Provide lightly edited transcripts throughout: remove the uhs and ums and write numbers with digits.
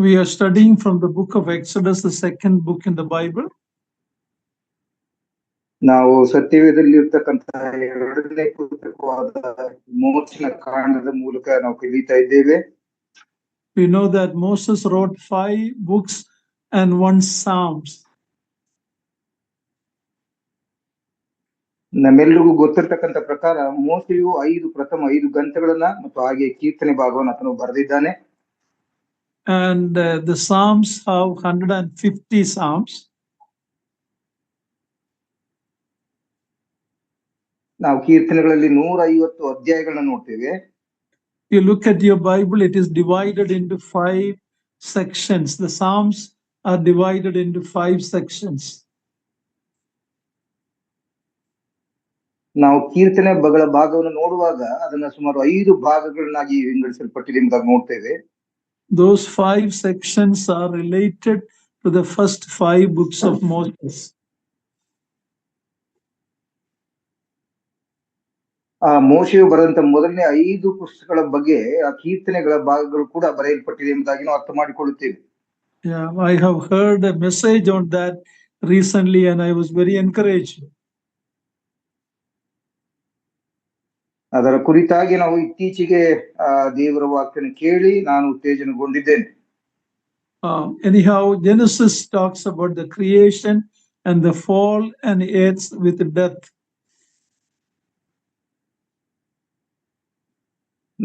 We are studying from the book of Exodus, the second book in the Bible. ನಾವು ಸತ್ಯವೇದದಲ್ಲಿ ಇರ್ತಕ್ಕಂತಹ ಎರಡನೇ ಪುಸ್ತಕವಾದ ಮೋಚನ ಕಾಂಡದ ಮೂಲಕ ನಾವು ಕಲಿತಾ ಇದ್ದೇವೆ. We know that Moses wrote 5 books and 1 Psalms. ನಮ್ಮೆಲ್ಲರಿಗೂ ಗೊತ್ತಿರ್ತಕ್ಕಂಥ ಪ್ರಕಾರ ಮೋಸೆಯು 5 ಗ್ರಂಥಗಳನ್ನ ಮತ್ತು ಹಾಗೆ ಕೀರ್ತನೆ ಭಾಗವನ್ನು ಆತನು ಬರೆದಿದ್ದಾನೆ. And the Psalms have 150 Psalms. ನಾವು ಕೀರ್ತನೆಗಳಲ್ಲಿ 150 ಅಧ್ಯಾಯಗಳನ್ನ ನೋಡ್ತೇವೆ. You look at your Bible, it is divided into 5 sections. The Psalms are divided into 5 sections. ನಾವು ಕೀರ್ತನೆ ಭಾಗವನ್ನು ನೋಡುವಾಗ ಅದನ್ನ ಸುಮಾರು 5 ಭಾಗಗಳನ್ನಾಗಿ ವಿಂಗಡಿಸಲ್ಪಟ್ಟಿದೆ ಎಂಬುದಾಗಿ ನೋಡ್ತೇವೆ. Those 5 sections are related to the first 5 books of Moses. ಮೋಶೆಯು ಬರೆದಂತ ಮೊದಲನೇ 5 ಪುಸ್ತಕಗಳ ಬಗ್ಗೆ ಆ ಕೀರ್ತನೆಗಳ ಭಾಗಗಳು ಕೂಡ ಬರೆಯಲ್ಪಟ್ಟಿದೆ ಎಂಬುದಾಗಿ ನಾವು ಅರ್ಥ ಮಾಡಿಕೊಳ್ಳುತ್ತೇವೆ. Yeah, I have heard a message on that recently and I was very encouraged. ಅದರ ಕುರಿತಾಗಿ ನಾವು ಇತ್ತೀಚೆಗೆ ದೇವರ ವಾಕ್ಯವನ್ನು ಕೇಳಿ ನಾನು ಉತ್ತೇಜನಗೊಂಡಿದ್ದೇನೆ. Anyhow, Genesis talks about the creation and the fall and ends with death.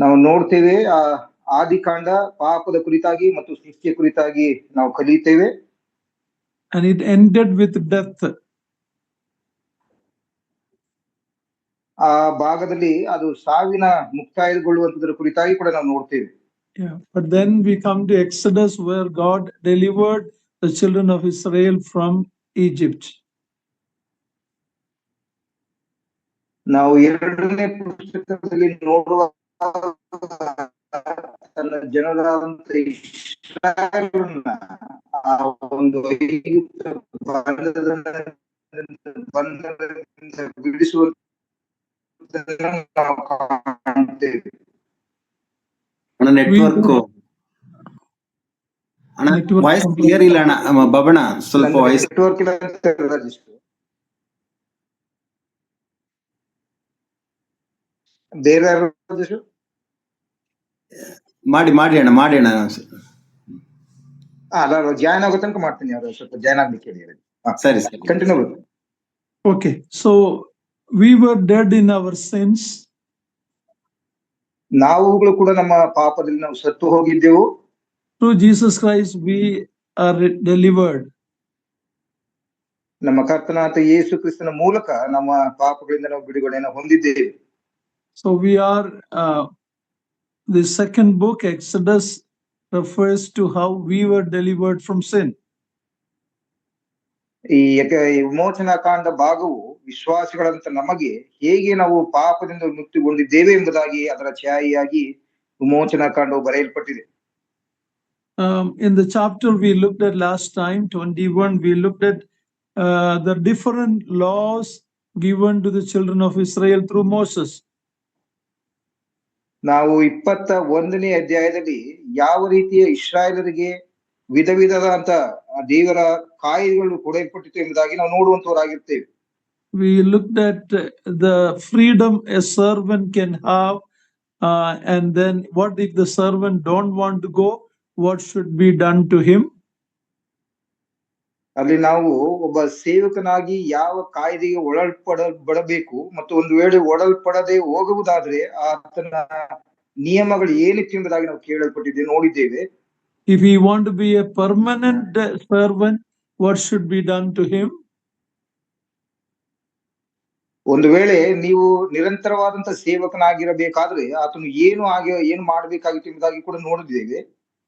ನಾವು ನೋಡ್ತೇವೆ ಆದಿಕಾಂಡ ಪಾಪದ ಕುರಿತಾಗಿ ಮತ್ತು ಸೃಷ್ಟಿಯ ಕುರಿತಾಗಿ ನಾವು ಕಲಿಯುತ್ತೇವೆ. And it ended with death. ಆ ಭಾಗದಲ್ಲಿ ಅದು ಸಾವಿನ ಮುಕ್ತಾಯಗೊಳ್ಳುವಂತದರ ಕುರಿತಾಗಿ ಕೂಡ ನಾವು ನೋಡ್ತೇವೆ. Yeah, but then we come to Exodus where God delivered the children of Israel from Egypt. ನಾವು ಎರಡನೇ ಪುಸ್ತಕದಲ್ಲಿ ನೋಡುವ ತನ್ನ ಜನರಾದಂತ ಇಸ್ರಾಯೇಲನ್ನ ಆ ಒಂದು ಬಂಧನದಿಂದ ಬಿಡಿಸುವ ನಾವು ಕಾಣ್ತೇವೆ. ನೆಟ್ವರ್ಕ್ ವಾಯ್ಸ್ ಕ್ಲಿಯರ್ ಇಲ್ಲ ಅಣ್ಣ. ಬಬಣ ಸ್ವಲ್ಪ ವಾಯ್ಸ್ ನೆಟ್ವರ್ಕ್ ಇಲ್ಲ ಅಂತ ರಾಜೇಶ್. ಬೇರೆ ಮಾಡಿ ಅಣ್ಣ. ಅಲ್ಲ ಜಾಯ್ನ್ ಆಗೋ ತನಕ ಮಾಡ್ತೀನಿ. ಅವ್ರು ಸ್ವಲ್ಪ ಜಾಯ್ನ್ ಆಗ್ಲಿಕ್ಕೆ ಹೇಳಿ. ಸರಿ continue. Okay, so we were dead in our sins. ನಾವುಗಳು ಕೂಡ ನಮ್ಮ ಪಾಪದಲ್ಲಿ ನಾವು ಸತ್ತು ಹೋಗಿದ್ದೆವು. Through Jesus Christ we are delivered. ನಮ್ಮ ಕರ್ತನಾದ ಯೇಸು ಕ್ರಿಸ್ತನ ಮೂಲಕ ನಮ್ಮ ಪಾಪಗಳಿಂದ ನಾವು ಬಿಡುಗಡೆಯನ್ನು ಹೊಂದಿದ್ದೇವೆ. So we are the second book, Exodus, refers to how we were delivered from sin. ಈ ವಿಮೋಚನಾ ಕಾಂಡ ಭಾಗವು ವಿಶ್ವಾಸಿಗಳಂತ ನಮಗೆ ಹೇಗೆ ನಾವು ಪಾಪದಿಂದ ಮುಕ್ತಿಗೊಂಡಿದ್ದೇವೆ ಎಂಬುದಾಗಿ ಅದರ ಛಾಯೆಯಾಗಿ ವಿಮೋಚನಾ ಕಾಂಡವು ಬರೆಯಲ್ಪಟ್ಟಿದೆ. In the chapter we looked at last time, 21, we looked at the different laws given to the children of Israel through Moses. ನಾವು 21ನೇ ಅಧ್ಯಾಯದಲ್ಲಿ ಯಾವ ರೀತಿಯ ಇಸ್ರಾಯೇಲರಿಗೆ ವಿಧ ವಿಧವಾದಂತ ದೇವರ ಕಾಯ್ದೆಗಳು ಕೊಡಲ್ಪಟ್ಟಿತು ಎಂಬುದಾಗಿ ನಾವು ನೋಡುವಂತವರಾಗಿರ್ತೇವೆ. We looked at the freedom a servant can have, and then what if the servant don't want to go, what should be done to him. ಅಲ್ಲಿ ನಾವು ಒಬ್ಬ ಸೇವಕನಾಗಿ ಯಾವ ಕಾಯ್ದೆಗೆ ಒಳಪಡಬೇಕು ಮತ್ತು ಒಂದು ವೇಳೆ ಒಳಪಡದೆ ಹೋಗುವುದಾದ್ರೆ ಆತನ ನಿಯಮಗಳು ಏನಿತ್ತು ಎಂಬುದಾಗಿ ನಾವು ಕೇಳಲ್ಪಟ್ಟಿದ್ದೇವೆ, ನೋಡಿದ್ದೇವೆ. If he want to be a permanent servant, what should be done to him. ಒಂದು ವೇಳೆ ನೀವು ನಿರಂತರವಾದಂತ ಸೇವಕನಾಗಿರಬೇಕಾದ್ರೆ ಆತನು ಏನು ಮಾಡಬೇಕಾಗಿತ್ತು ಎಂಬುದಾಗಿ ಕೂಡ ನೋಡಿದ್ದೇವೆ.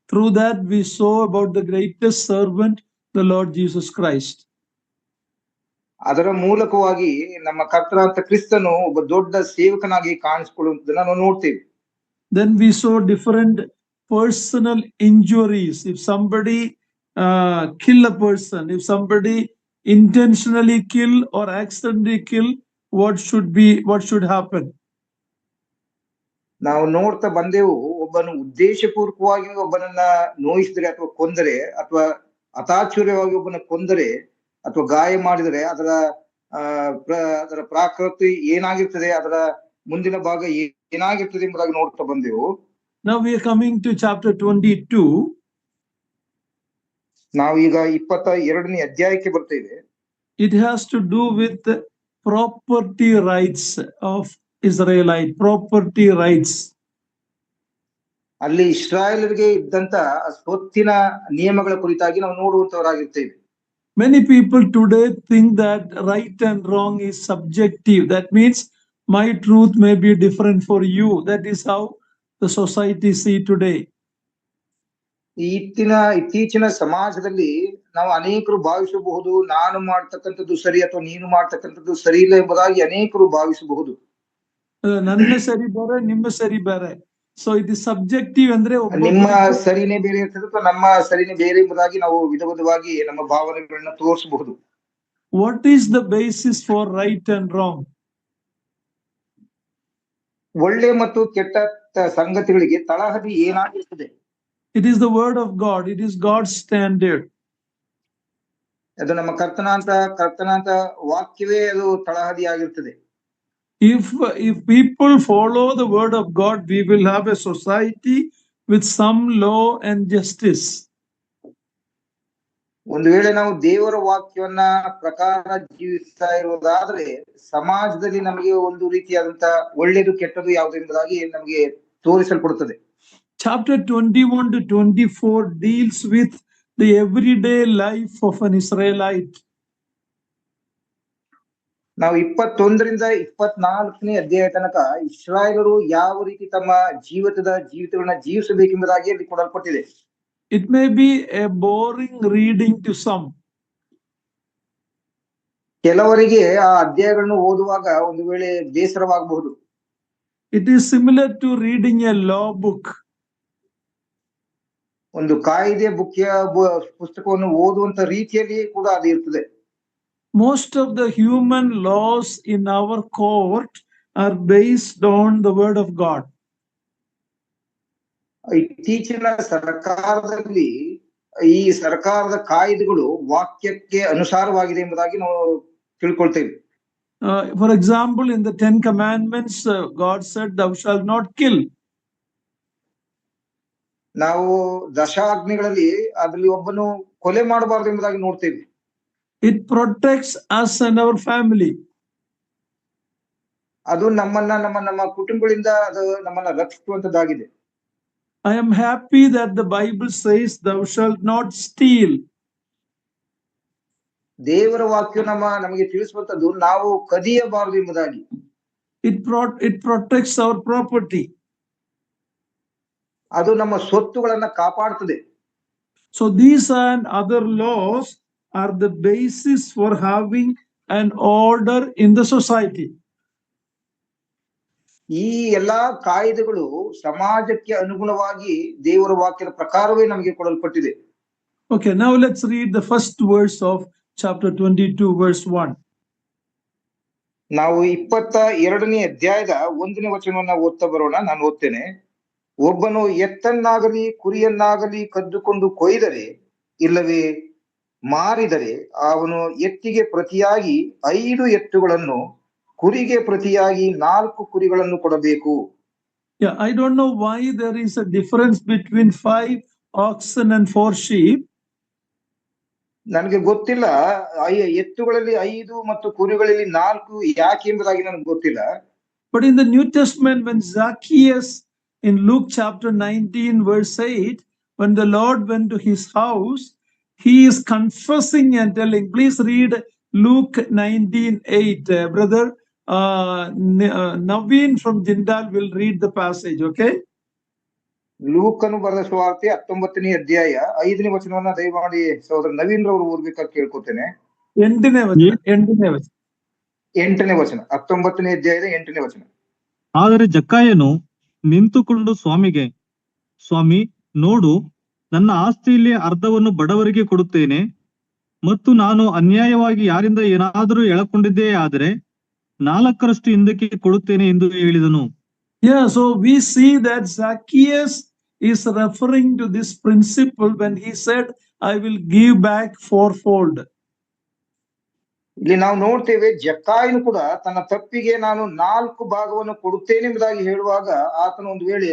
Through that we saw about the greatest servant, the Lord Jesus Christ. ಅದರ ಮೂಲಕವಾಗಿ ನಮ್ಮ ಕರ್ತನಾದ ಕ್ರಿಸ್ತನು ಒಬ್ಬ ದೊಡ್ಡ ಸೇವಕನಾಗಿ ಕಾಣಿಸಿಕೊಳ್ಳುವುದನ್ನು ನಾವು ನೋಡ್ತೇವೆ. Then we saw different personal injuries. If somebody kill a person, if somebody intentionally kill or accidentally kill, what should happen. ನಾವು ನೋಡ್ತಾ ಬಂದೆವು, ಒಬ್ಬನು ಉದ್ದೇಶಪೂರ್ವಕವಾಗಿ ಒಬ್ಬನನ್ನ ನೋಯಿಸಿದರೆ ಅಥವಾ ಕೊಂದರೆ ಅಥವಾ ಅತಾಚುರ್ಯವಾಗಿ ಒಬ್ಬನ ಕೊಂದರೆ ಅಥವಾ ಗಾಯ ಮಾಡಿದರೆ ಅದರ ಪ್ರಾಕೃತಿ ಏನಾಗಿರ್ತದೆ, ಅದರ ಮುಂದಿನ ಭಾಗ ಏನಾಗಿರ್ತದೆ ಎಂಬುದಾಗಿ ನೋಡ್ತಾ ಬಂದೆವು. Now we are coming to chapter 22. ನಾವೀಗ 22ನೇ ಅಧ್ಯಾಯಕ್ಕೆ ಬರ್ತೇವೆ. It has to do with property rights of Israelite, property rights. ಅಲ್ಲಿ ಇಸ್ರಾಯೇಲರಿಗೆ ಇದ್ದಂತ ಸ್ವತ್ತಿನ ನಿಯಮಗಳ ಕುರಿತಾಗಿ ನಾವು ನೋಡುವಂತವರಾಗಿರ್ತೇವೆ. Many people today think that right and wrong is subjective. That means my truth may be different for you. That is how the society see today. ಇತ್ತೀಚಿನ ಸಮಾಜದಲ್ಲಿ ನಾವು ಅನೇಕರು ಭಾವಿಸಬಹುದು, ನಾನು ಮಾಡ್ತಕ್ಕಂಥದ್ದು ಸರಿ ಅಥವಾ ನೀನು ಮಾಡ್ತಕ್ಕಂಥದ್ದು ಸರಿ ಇಲ್ಲ ಎಂಬುದಾಗಿ ಅನೇಕರು ಭಾವಿಸಬಹುದು. ನನ್ನ ಸರಿ ಬೇರೆ, ನಿಮ್ಮ ಸರಿ ಬೇರೆ. ಸೊ ಇದು ಸಬ್ಜೆಕ್ಟಿವ್ ಅಂದ್ರೆ ನಿಮ್ಮ ಸರಿನೇ ಬೇರೆ ಇರ್ತದೆ ಅಥವಾ ನಮ್ಮ ಸರಿನೇ ಬೇರೆ ಎಂಬುದಾಗಿ ನಾವು ವಿಧವಾಗಿ ನಮ್ಮ ಭಾವನೆಗಳನ್ನ ತೋರಿಸಬಹುದು. What is the basis for right and wrong? ಒಳ್ಳೆ ಮತ್ತು ಕೆಟ್ಟ ಸಂಗತಿಗಳಿಗೆ ತಳಹದಿ ಏನಾಗಿರ್ತದೆ? It is the word of God. It is God's standard. ಅದು ನಮ್ಮ ಕರ್ತನಾಂತ ವಾಕ್ಯವೇ ಅದು ತಳಹದಿ ಆಗಿರ್ತದೆ. If people follow the word of God, we will have a society with some law and justice. ಒಂದು ವೇಳೆ ನಾವು ದೇವರ ವಾಕ್ಯವನ್ನ ಪ್ರಕಾರ ಜೀವಿಸ್ತಾ ಇರುವುದಾದ್ರೆ ಸಮಾಜದಲ್ಲಿ ನಮಗೆ ಒಂದು ರೀತಿಯಾದಂತ ಒಳ್ಳೆಯದು ಕೆಟ್ಟದು ಯಾವುದು ಎಂಬುದಾಗಿ ನಮಗೆ ತೋರಿಸಲ್ಪಡುತ್ತದೆ. Chapter 21 to 24 deals with the everyday life of an Israelite. ನಾವು 21ರಿಂದ 24ನೇ ಅಧ್ಯಾಯ ತನಕ ಇಸ್ರಾಯೇಲರು ಯಾವ ರೀತಿ ತಮ್ಮ ಜೀವಿತಗಳನ್ನ ಜೀವಿಸಬೇಕೆಂಬುದಾಗಿ ಅಲ್ಲಿ ಕೊಡಲ್ಪಟ್ಟಿದೆ. It may be a boring reading to some. ಕೆಲವರಿಗೆ ಆ ಅಧ್ಯಾಯಗಳನ್ನು ಓದುವಾಗ ಒಂದು ವೇಳೆ ಬೇಸರವಾಗಬಹುದು. It is similar to reading a law book. ಒಂದು ಕಾಯಿದೆ ಪುಸ್ತಕವನ್ನು ಓದುವಂತ ರೀತಿಯಲ್ಲಿ ಕೂಡ ಅದು ಇರ್ತದೆ. Most of the human laws in our court are based on the word of God. ಇತ್ತೀಚಿನ ಸರ್ಕಾರದಲ್ಲಿ ಈ ಸರ್ಕಾರದ ಕಾಯ್ದೆಗಳು ವಾಕ್ಯಕ್ಕೆ ಅನುಸಾರವಾಗಿದೆ ಎಂಬುದಾಗಿ ನಾವು ತಿಳ್ಕೊಳ್ತೇವೆ. For example, in the 10 commandments, God said, "Thou shalt not kill." ನಾವು ದಶಾಜ್ಞೆಗಳಲ್ಲಿ ಅದರಲ್ಲಿ ಒಬ್ಬನು ಕೊಲೆ ಮಾಡಬಾರದು ಎಂಬುದಾಗಿ ನೋಡ್ತೇವೆ. It protects us and our family. ಅದು ನಮ್ಮ ಕುಟುಂಬಗಳಿಂದ ಅದು ನಮ್ಮನ್ನ ರಕ್ಷಿಸುವಂತದ್ದಾಗಿದೆ. I am happy that the Bible says, "Thou shalt not steal." ದೇವರ ವಾಕ್ಯ ನಮಗೆ ತಿಳಿಸುವಂತದ್ದು ನಾವು ಕದಿಯಬಾರದು ಎಂಬುದಾಗಿ. It protects our property. ಅದು ನಮ್ಮ ಸ್ವತ್ತುಗಳನ್ನ ಕಾಪಾಡುತ್ತದೆ. So these and other laws are the basis for having an order in the society. ಈ ಎಲ್ಲಾ ಕಾಯ್ದೆಗಳು ಸಮಾಜಕ್ಕೆ ಅನುಗುಣವಾಗಿ ದೇವರ ವಾಕ್ಯದ ಪ್ರಕಾರವೇ ನಮಗೆ ಕೊಡಲ್ಪಟ್ಟಿದೆ. Okay, now let's read the first verse of chapter 22 verse 1. ನಾವು 22ನೇ ಅಧ್ಯಾಯದ 1ನೇ ವಚನವನ್ನ ಓದ್ತಾ ಬರೋಣ. ನಾನು ಓದ್ತೇನೆ. ಒಬ್ಬನು ಎತ್ತನ್ನಾಗಲಿ ಕುರಿಯನ್ನಾಗಲಿ ಕದ್ದುಕೊಂಡು ಕೊಯ್ದರೆ ಇಲ್ಲವೇ ಮಾರಿದರೆ ಅವನು ಎತ್ತಿಗೆ ಪ್ರತಿಯಾಗಿ 5 ಎತ್ತುಗಳನ್ನು, ಕುರಿಗೆ ಪ್ರತಿಯಾಗಿ 4 ಕುರಿಗಳನ್ನು ಕೊಡಬೇಕು. Yeah, I don't know why there is a difference between 5 oxen and 4 sheep. ನನಗೆ ಗೊತ್ತಿಲ್ಲ ಎತ್ತುಗಳಲ್ಲಿ 5 ಮತ್ತು ಕುರಿಗಳಲ್ಲಿ 4 ಯಾಕೆ ಎಂಬುದಾಗಿ ನನಗೆ ಗೊತ್ತಿಲ್ಲ. But in the New Testament, when Zacchaeus in Luke chapter 19 verse 8, when the Lord went to his house, he is confessing and telling. Please read Luke 19:8. Brother Naveen from Jindal will read the passage, okay? ಲೂಕನು ಬರೆದ ಸುವಾರ್ತೆ 19ನೇ ಅಧ್ಯಾಯ 5ನೇ ವಚನವನ್ನ ದಯಮಾಡಿ ಸಹೋದರ ನವೀನ್ ರವರು ಓದಬೇಕಾಗಿ ಕೇಳ್ಕೊತೇನೆ. 8ನೇ ವಚನ. 8ನೇ ವಚನ 19ನೇ ಅಧ್ಯಾಯದ 8ನೇ ವಚನ. ಆದರೆ ಜಕ್ಕಾಯನು ನಿಂತುಕೊಂಡು ಸ್ವಾಮಿಗೆ, ಸ್ವಾಮಿ, ನೋಡು, ನನ್ನ ಆಸ್ತಿಯಲ್ಲಿ ಅರ್ಧವನ್ನು ಬಡವರಿಗೆ ಕೊಡುತ್ತೇನೆ, ಮತ್ತು ನಾನು ಅನ್ಯಾಯವಾಗಿ ಯಾರಿಂದ ಏನಾದರೂ ಎಳಕೊಂಡಿದ್ದೇ ಆದರೆ 4ರಷ್ಟು ಹಿಂದಕ್ಕೆ ಕೊಡುತ್ತೇನೆ ಎಂದು ಹೇಳಿದನು. Yeah, so we see that Zacchaeus is referring to this principle when he said, I will give back fourfold. ಇಲ್ಲಿ ನಾವು ನೋಡ್ತೇವೆ ಜಕ್ಕಾಯನು ಕೂಡ ತನ್ನ ತಪ್ಪಿಗೆ ನಾನು 4 ಭಾಗವನ್ನು ಕೊಡುತ್ತೇನೆ ಎಂಬುದಾಗಿ ಹೇಳುವಾಗ ಆತನ ಒಂದು ವೇಳೆ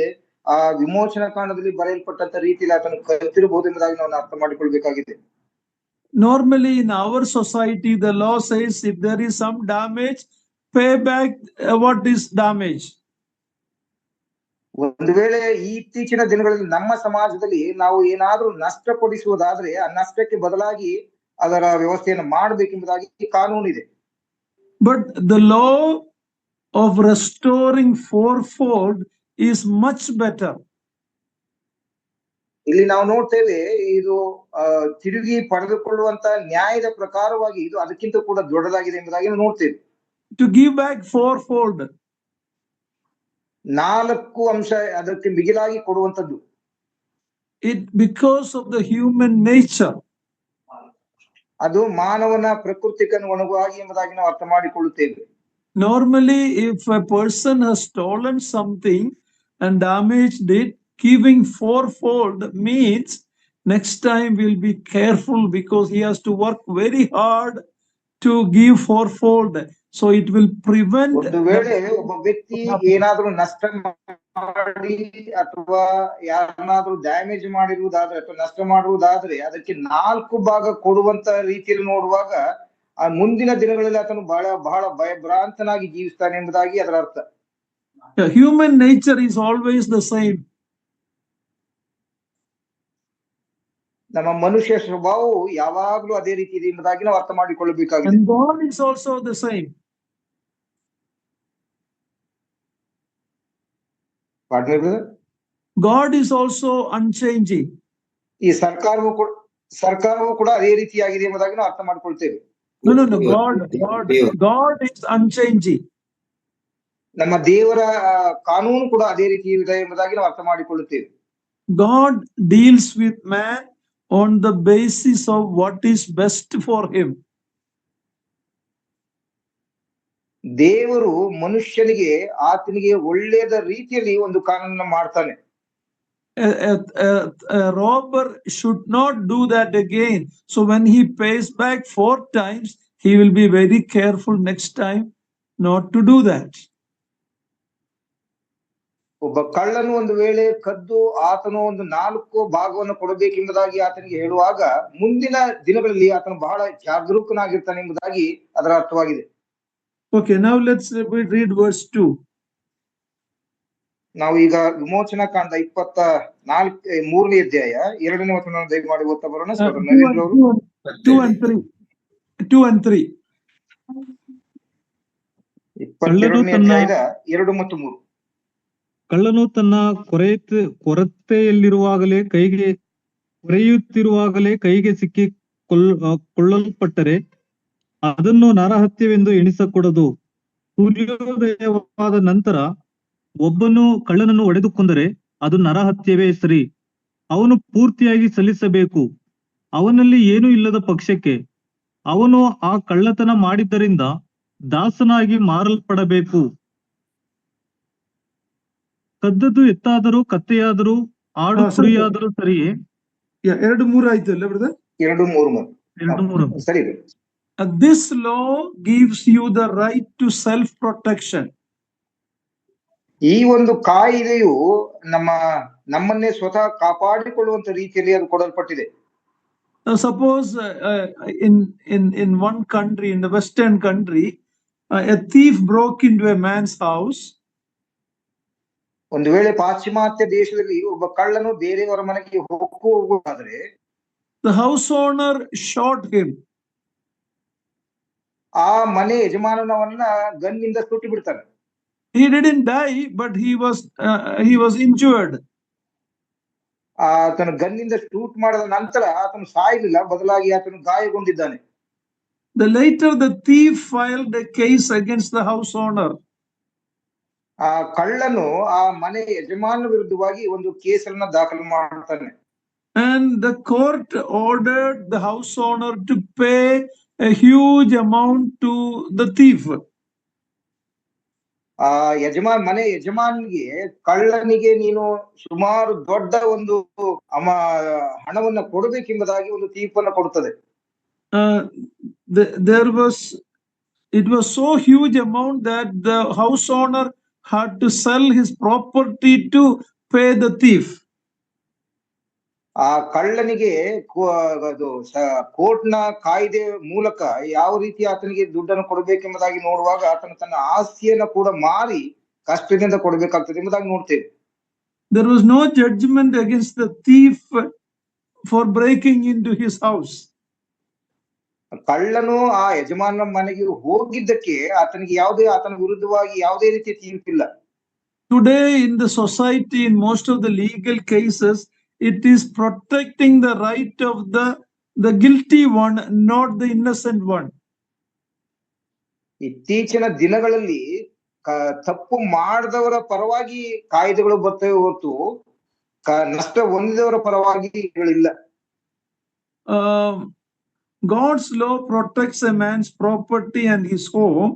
ಆ ವಿಮೋಚನಾ ಕಾಂಡದಲ್ಲಿ ಬರೆಯಲ್ಪಟ್ಟಂತ ರೀತಿಯಲ್ಲಿ ಆತನು ಕಲಿತಿರಬಹುದು ಎಂಬುದಾಗಿ ನಾವು ಅರ್ಥ ಮಾಡಿಕೊಳ್ಬೇಕಾಗಿದೆ. Normally in our society, the law says if there is some damage, pay back what is damage. ಒಂದು ವೇಳೆ ಇತ್ತೀಚಿನ ದಿನಗಳಲ್ಲಿ ನಮ್ಮ ಸಮಾಜದಲ್ಲಿ ನಾವು ಏನಾದ್ರೂ ನಷ್ಟಪಡಿಸುವುದಾದ್ರೆ ಆ ನಷ್ಟಕ್ಕೆ ಬದಲಾಗಿ ಅದರ ವ್ಯವಸ್ಥೆಯನ್ನು ಮಾಡಬೇಕೆಂಬುದಾಗಿ ಕಾನೂನಿದೆ. But the law of restoring fourfold is much better. ಇಲ್ಲಿ ನಾವು ನೋಡ್ತೇವೆ ಇದು ತಿರುಗಿ ಪಡೆದುಕೊಳ್ಳುವಂತ ನ್ಯಾಯದ ಪ್ರಕಾರವಾಗಿ ಇದು ಅದಕ್ಕಿಂತ ಕೂಡ ದೊಡ್ಡದಾಗಿದೆ ಎಂಬುದಾಗಿ ನಾವು ನೋಡ್ತೇವೆ. To give back fourfold. 4 ಅಂಶ ಅದಕ್ಕೆ ಮಿಗಿಲಾಗಿ ಕೊಡುವಂತದ್ದು. It because of the human nature. ಅದು ಮಾನವನ ಪ್ರಕೃತಿಗೆ ಅನುಗುಣವಾಗಿ ಎಂಬುದಾಗಿ ನಾವು ಅರ್ಥ ಮಾಡಿಕೊಳ್ಳುತ್ತೇವೆ. Normally, if a person has stolen something and damaged it, giving fourfold means next time we'll be careful because he has to work very hard to give fourfold. So it will prevent. ಒಂದು ವೇಳೆ ಒಬ್ಬ ವ್ಯಕ್ತಿ ಏನಾದ್ರೂ ನಷ್ಟ ಮಾಡಿ ಅಥವಾ ಯಾರನ್ನಾದ್ರೂ damage ಮಾಡಿರುವುದಾದ್ರೆ ಅಥವಾ ನಷ್ಟ ಮಾಡುವುದಾದ್ರೆ ಅದಕ್ಕೆ 4 ಭಾಗ ಕೊಡುವಂತ ರೀತಿಯಲ್ಲಿ ನೋಡುವಾಗ ಆ ಮುಂದಿನ ದಿನಗಳಲ್ಲಿ ಆತನು ಬಹಳ ಭಯಭ್ರಾಂತನಾಗಿ ಜೀವಿಸ್ತಾನೆ ಎಂಬುದಾಗಿ ಅದರ ಅರ್ಥ. Human nature is always the same. ನಮ್ಮ ಮನುಷ್ಯ ಸ್ವಭಾವವು ಯಾವಾಗ್ಲೂ ಅದೇ ರೀತಿ ಇದೆ ಎಂಬುದಾಗಿ ನಾವು ಅರ್ಥ ಮಾಡಿಕೊಳ್ಳಬೇಕಾಗಿದೆ. And God is also the same. God is also unchanging. ಈ ಸರ್ಕಾರವು ಕೂಡ ಅದೇ ರೀತಿಯಾಗಿದೆ ಎಂಬುದಾಗಿ ನಾವು ಅರ್ಥ ಮಾಡಿಕೊಳ್ತೇವೆ. No. God is unchanging. ನಮ್ಮ ದೇವರ ಕಾನೂನು ಕೂಡ ಅದೇ ರೀತಿ ಇದೆ ಎಂಬುದಾಗಿ ನಾವು ಅರ್ಥ ಮಾಡಿಕೊಳ್ಳುತ್ತೇವೆ. God deals with man on the basis of what is best for him. ದೇವರು ಮನುಷ್ಯನಿಗೆ ಆತನಿಗೆ ಒಳ್ಳೆಯದ ರೀತಿಯಲ್ಲಿ ಒಂದು ಕಾನೂನನ್ನು ಮಾಡ್ತಾನೆ. A robber should not do that again. So when he pays back 4 times, he will be very careful next time not to do that. ಒಬ್ಬ ಕಳ್ಳನು ಒಂದು ವೇಳೆ ಕದ್ದು ಆತನು ಒಂದು 4 ಭಾಗವನ್ನು ಕೊಡಬೇಕೆಂಬುದಾಗಿ ಆತನಿಗೆ ಹೇಳುವಾಗ ಮುಂದಿನ ದಿನಗಳಲ್ಲಿ ಆತನು ಬಹಳ ಜಾಗರೂಕನಾಗಿರ್ತಾನೆ ಎಂಬುದಾಗಿ ಅದರ ಅರ್ಥವಾಗಿದೆ. Okay, now let's read verse 2. ನಾವು ಈಗ ವಿಮೋಚನಾ ಕಾಂಡ 23ನೇ ಅಧ್ಯಾಯ 2ನೇ ವಚನವನ್ನು ದಯಮಾಡಿ ಓದ್ತಾ ಬರೋಣ. 2 and 3. 22ನೇ ಅಧ್ಯಾಯದ 2 ಮತ್ತು 3. ಕಳ್ಳನು ತನ್ನ ಕೊರತೆಯಲ್ಲಿರುವಾಗಲೇ ಕೊರೆಯುತ್ತಿರುವಾಗಲೇ ಕೈಗೆ ಸಿಕ್ಕಿ ಕೊಳ್ಳಲ್ಪಟ್ಟರೆ ಅದನ್ನು ನರಹತ್ಯವೆಂದು ಎಣಿಸಕೂಡದು. ಸೂರ್ಯೋದಯವಾದ ನಂತರ ಒಬ್ಬನು ಕಳ್ಳನನ್ನು ಹೊಡೆದುಕೊಂಡರೆ ಅದು ನರಹತ್ಯವೇ ಸರಿ. ಅವನು ಪೂರ್ತಿಯಾಗಿ ಸಲ್ಲಿಸಬೇಕು. ಅವನಲ್ಲಿ ಏನೂ ಇಲ್ಲದ ಪಕ್ಷಕ್ಕೆ ಅವನು ಆ ಕಳ್ಳತನ ಮಾಡಿದ್ದರಿಂದ ದಾಸನಾಗಿ ಮಾರಲ್ಪಡಬೇಕು. ಕದ್ದದ್ದು ಎತ್ತಾದರೂ ಕತ್ತೆಯಾದರೂ ಆಡು ಕುರಿಯಾದರೂ ಸರಿಯೇ. 2-3 ಆಯ್ತು ಅಲ್ಲ ಬ್ರದರ್? 2-3 ಸರಿ. This law gives you the right to self protection. ಈ ಒಂದು ಕಾಯಿದೆಯು ನಮ್ಮನ್ನೇ ಸ್ವತಃ ಕಾಪಾಡಿಕೊಳ್ಳುವಂತ ರೀತಿಯಲ್ಲಿ ಅದು ಕೊಡಲ್ಪಟ್ಟಿದೆ. Suppose in one country, in the Western country, a thief broke into a man's house. ಒಂದು ವೇಳೆ ಪಾಶ್ಚಿಮಾತ್ಯ ದೇಶದಲ್ಲಿ ಒಬ್ಬ ಕಳ್ಳನು ಬೇರೆಯವರ ಮನೆಗೆ ಹೋಗುವುದಾದ್ರೆ the house owner shot him. ಆ ಮನೆ ಯಜಮಾನನವನ್ನ ಗನ್ನಿಂದ ಸುಟ್ಟು ಬಿಡ್ತಾನೆ. He didn't die, but he was injured. ಆತನು ಗನ್ನಿಂದ ಶೂಟ್ ಮಾಡಿದ ನಂತರ ಆತನು ಸಾಯಲಿಲ್ಲ, ಬದಲಾಗಿ ಆತನು ಗಾಯಗೊಂಡಿದ್ದಾನೆ. Later the thief filed a case against the house owner. ಆ ಕಳ್ಳನು ಆ ಮನೆ ಯಜಮಾನ ವಿರುದ್ಧವಾಗಿ ಒಂದು ಕೇಸನ್ನ ದಾಖಲು ಮಾಡ್ತಾನೆ. And the court ordered the house owner to pay a huge amount to the thief. ಆ ಮನೆ ಯಜಮಾನಿಗೆ ಕಳ್ಳನಿಗೆ ನೀನು ಸುಮಾರು ದೊಡ್ಡ ಒಂದು ಹಣವನ್ನ ಕೊಡಬೇಕೆಂಬುದಾಗಿ ಒಂದು ತೀರ್ಪನ್ನ ಕೊಡುತ್ತದೆ. It was so huge amount that the house owner had to sell his property to pay the thief. ಆ ಕಳ್ಳನಿಗೆ ಕೋರ್ಟ್ನ ಕಾಯ್ದೆ ಮೂಲಕ ಯಾವ ರೀತಿ ಆತನಿಗೆ ದುಡ್ಡನ್ನು ಕೊಡಬೇಕೆಂಬುದಾಗಿ ನೋಡುವಾಗ ಆತನು ತನ್ನ ಆಸ್ತಿಯನ್ನ ಕೂಡ ಮಾರಿ ಕಷ್ಟದಿಂದ ಕೊಡಬೇಕಾಗ್ತದೆ ಎಂಬುದಾಗಿ ನೋಡ್ತೇವೆ. There was no judgment against the thief for breaking into his house. ಕಳ್ಳನು ಆ ಯಜಮಾನನ ಮನೆಗೆ ಹೋಗಿದ್ದಕ್ಕೆ ಆತನಿಗೆ ಆತನ ವಿರುದ್ಧವಾಗಿ ಯಾವುದೇ ರೀತಿಯ ತೀರ್ಪಿಲ್ಲ. Today in the society, in most of the legal cases, it is protecting the right of the guilty one, not the innocent one. ಇತ್ತೀಚಿನ ದಿನಗಳಲ್ಲಿ ತಪ್ಪು ಮಾಡದವರ ಪರವಾಗಿ ಕಾಯ್ದೆಗಳು ಬರ್ತವೆ ಹೊರತು ನಷ್ಟ ಹೊಂದಿದವರ ಪರವಾಗಿ ಇಲ್ಲ. God's law protects a man's property and his home.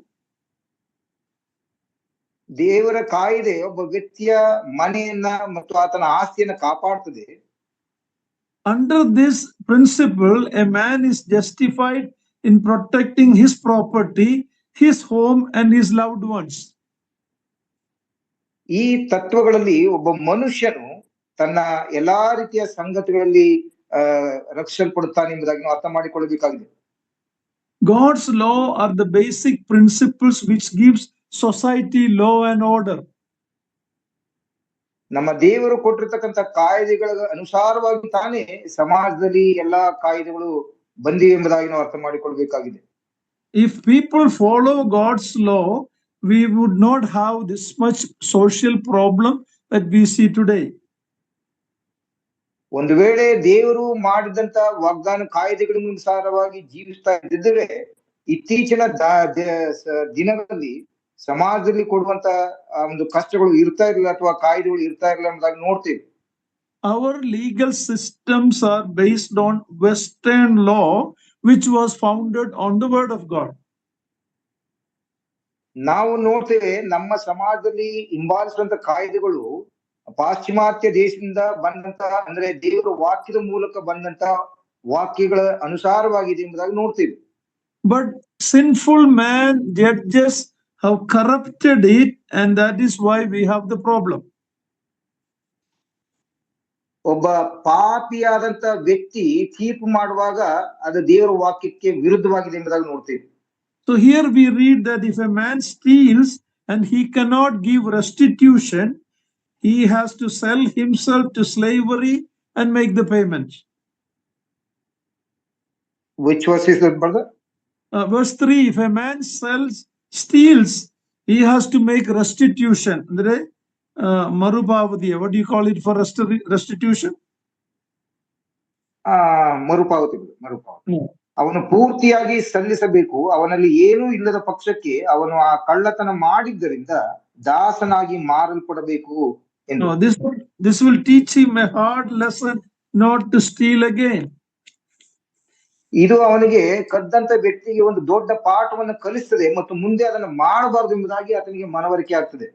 ದೇವರ ಕಾಯ್ದೆ ಒಬ್ಬ ವ್ಯಕ್ತಿಯ ಮನೆಯನ್ನ ಮತ್ತು ಆತನ ಆಸ್ತಿಯನ್ನ ಕಾಪಾಡ್ತದೆ. Under this principle, a man is justified in protecting his property, his home, and his loved ones. ಈ ತತ್ವಗಳಲ್ಲಿ ಒಬ್ಬ ಮನುಷ್ಯನು ತನ್ನ ಎಲ್ಲಾ ರೀತಿಯ ಸಂಗತಿಗಳಲ್ಲಿ ರಕ್ಷಿಸಲ್ಪಡುತ್ತಾನೆ ಎಂಬುದಾಗಿ ನಾವು ಅರ್ಥ ಮಾಡಿಕೊಳ್ಳಬೇಕಾಗಿದೆ. God's law are the basic principles which gives society law and order. ನಮ್ಮ ದೇವರು ಕೊಟ್ಟಿರ್ತಕ್ಕಂಥ ಕಾಯ್ದೆಗಳ ಅನುಸಾರವಾಗಿ ತಾನೇ ಸಮಾಜದಲ್ಲಿ ಎಲ್ಲಾ ಕಾಯ್ದೆಗಳು ಬಂದಿವೆ ಎಂಬುದಾಗಿ ನಾವು ಅರ್ಥ ಮಾಡಿಕೊಳ್ಬೇಕಾಗಿದೆ. If people follow God's law, we would not have this much social problem that we see today. ಒಂದು ವೇಳೆ ದೇವರು ಮಾಡಿದಂತ ವಾಗ್ದಾನ ಕಾಯ್ದೆಗಳ ಅನುಸಾರವಾಗಿ ಜೀವಿಸ್ತಾ ಇದ್ದಿದ್ರೆ ಇತ್ತೀಚಿನ ದಿನಗಳಲ್ಲಿ ಸಮಾಜದಲ್ಲಿ ಕೊಡುವಂತ ಒಂದು ಕಷ್ಟಗಳು ಇರ್ತಾ ಇರಲಿಲ್ಲ ಅಥವಾ ಕಾಯ್ದೆಗಳು ಇರ್ತಾ ಇರಲಿಲ್ಲ ಎಂಬುದಾಗಿ ನೋಡ್ತೀವಿ. Our legal systems are based on Western law, which was founded on the word of God. ನಾವು ನೋಡ್ತೇವೆ ನಮ್ಮ ಸಮಾಜದಲ್ಲಿ ಹಿಂಬಾಲಿಸುವಂತ ಕಾಯ್ದೆಗಳು ಪಾಶ್ಚಿಮಾತ್ಯ ದೇಶದಿಂದ ಬಂದಂತ ಅಂದ್ರೆ ದೇವರ ವಾಕ್ಯದ ಮೂಲಕ ಬಂದಂತ ವಾಕ್ಯಗಳ ಅನುಸಾರವಾಗಿದೆ ಎಂಬುದಾಗಿ ನೋಡ್ತೀವಿ. But sinful man judges have corrupted it, and that is why we have the problem. ಒಬ್ಬ ಪಾಪಿಯಾದಂತ ವ್ಯಕ್ತಿ ತೀರ್ಪು ಮಾಡುವಾಗ ಅದು ದೇವರ ವಾಕ್ಯಕ್ಕೆ ವಿರುದ್ಧವಾಗಿದೆ ಎಂಬುದಾಗಿ ನೋಡ್ತೀವಿ. So here we read that if a man steals and he cannot give restitution, he has to sell himself to slavery and make the payment. Which verse is that, brother? Verse 3, if a man steals, he has to make restitution. Marupavati, what do you call it for restitution? ಮರುಪಾವತಿ. ಅವನು ಪೂರ್ತಿಯಾಗಿ ಸಲ್ಲಿಸಬೇಕು. ಅವನಲ್ಲಿ ಏನೂ ಇಲ್ಲದ ಪಕ್ಷಕ್ಕೆ ಅವನು ಆ ಕಳ್ಳತನ ಮಾಡಿದ್ದರಿಂದ ದಾಸನಾಗಿ ಮಾರಲ್ಪಡಬೇಕು ಎಂದು. This will teach him a hard lesson not to steal again. ಇದು ಅವನಿಗೆ ಕದ್ದಂತ ವ್ಯಕ್ತಿಗೆ ಒಂದು ದೊಡ್ಡ ಪಾಠವನ್ನು ಕಲಿಸ್ತದೆ ಮತ್ತು ಮುಂದೆ ಅದನ್ನು ಮಾಡಬಾರದು ಎಂಬುದಾಗಿ ಆತನಿಗೆ ಮನವರಿಕೆ ಆಗ್ತದೆ.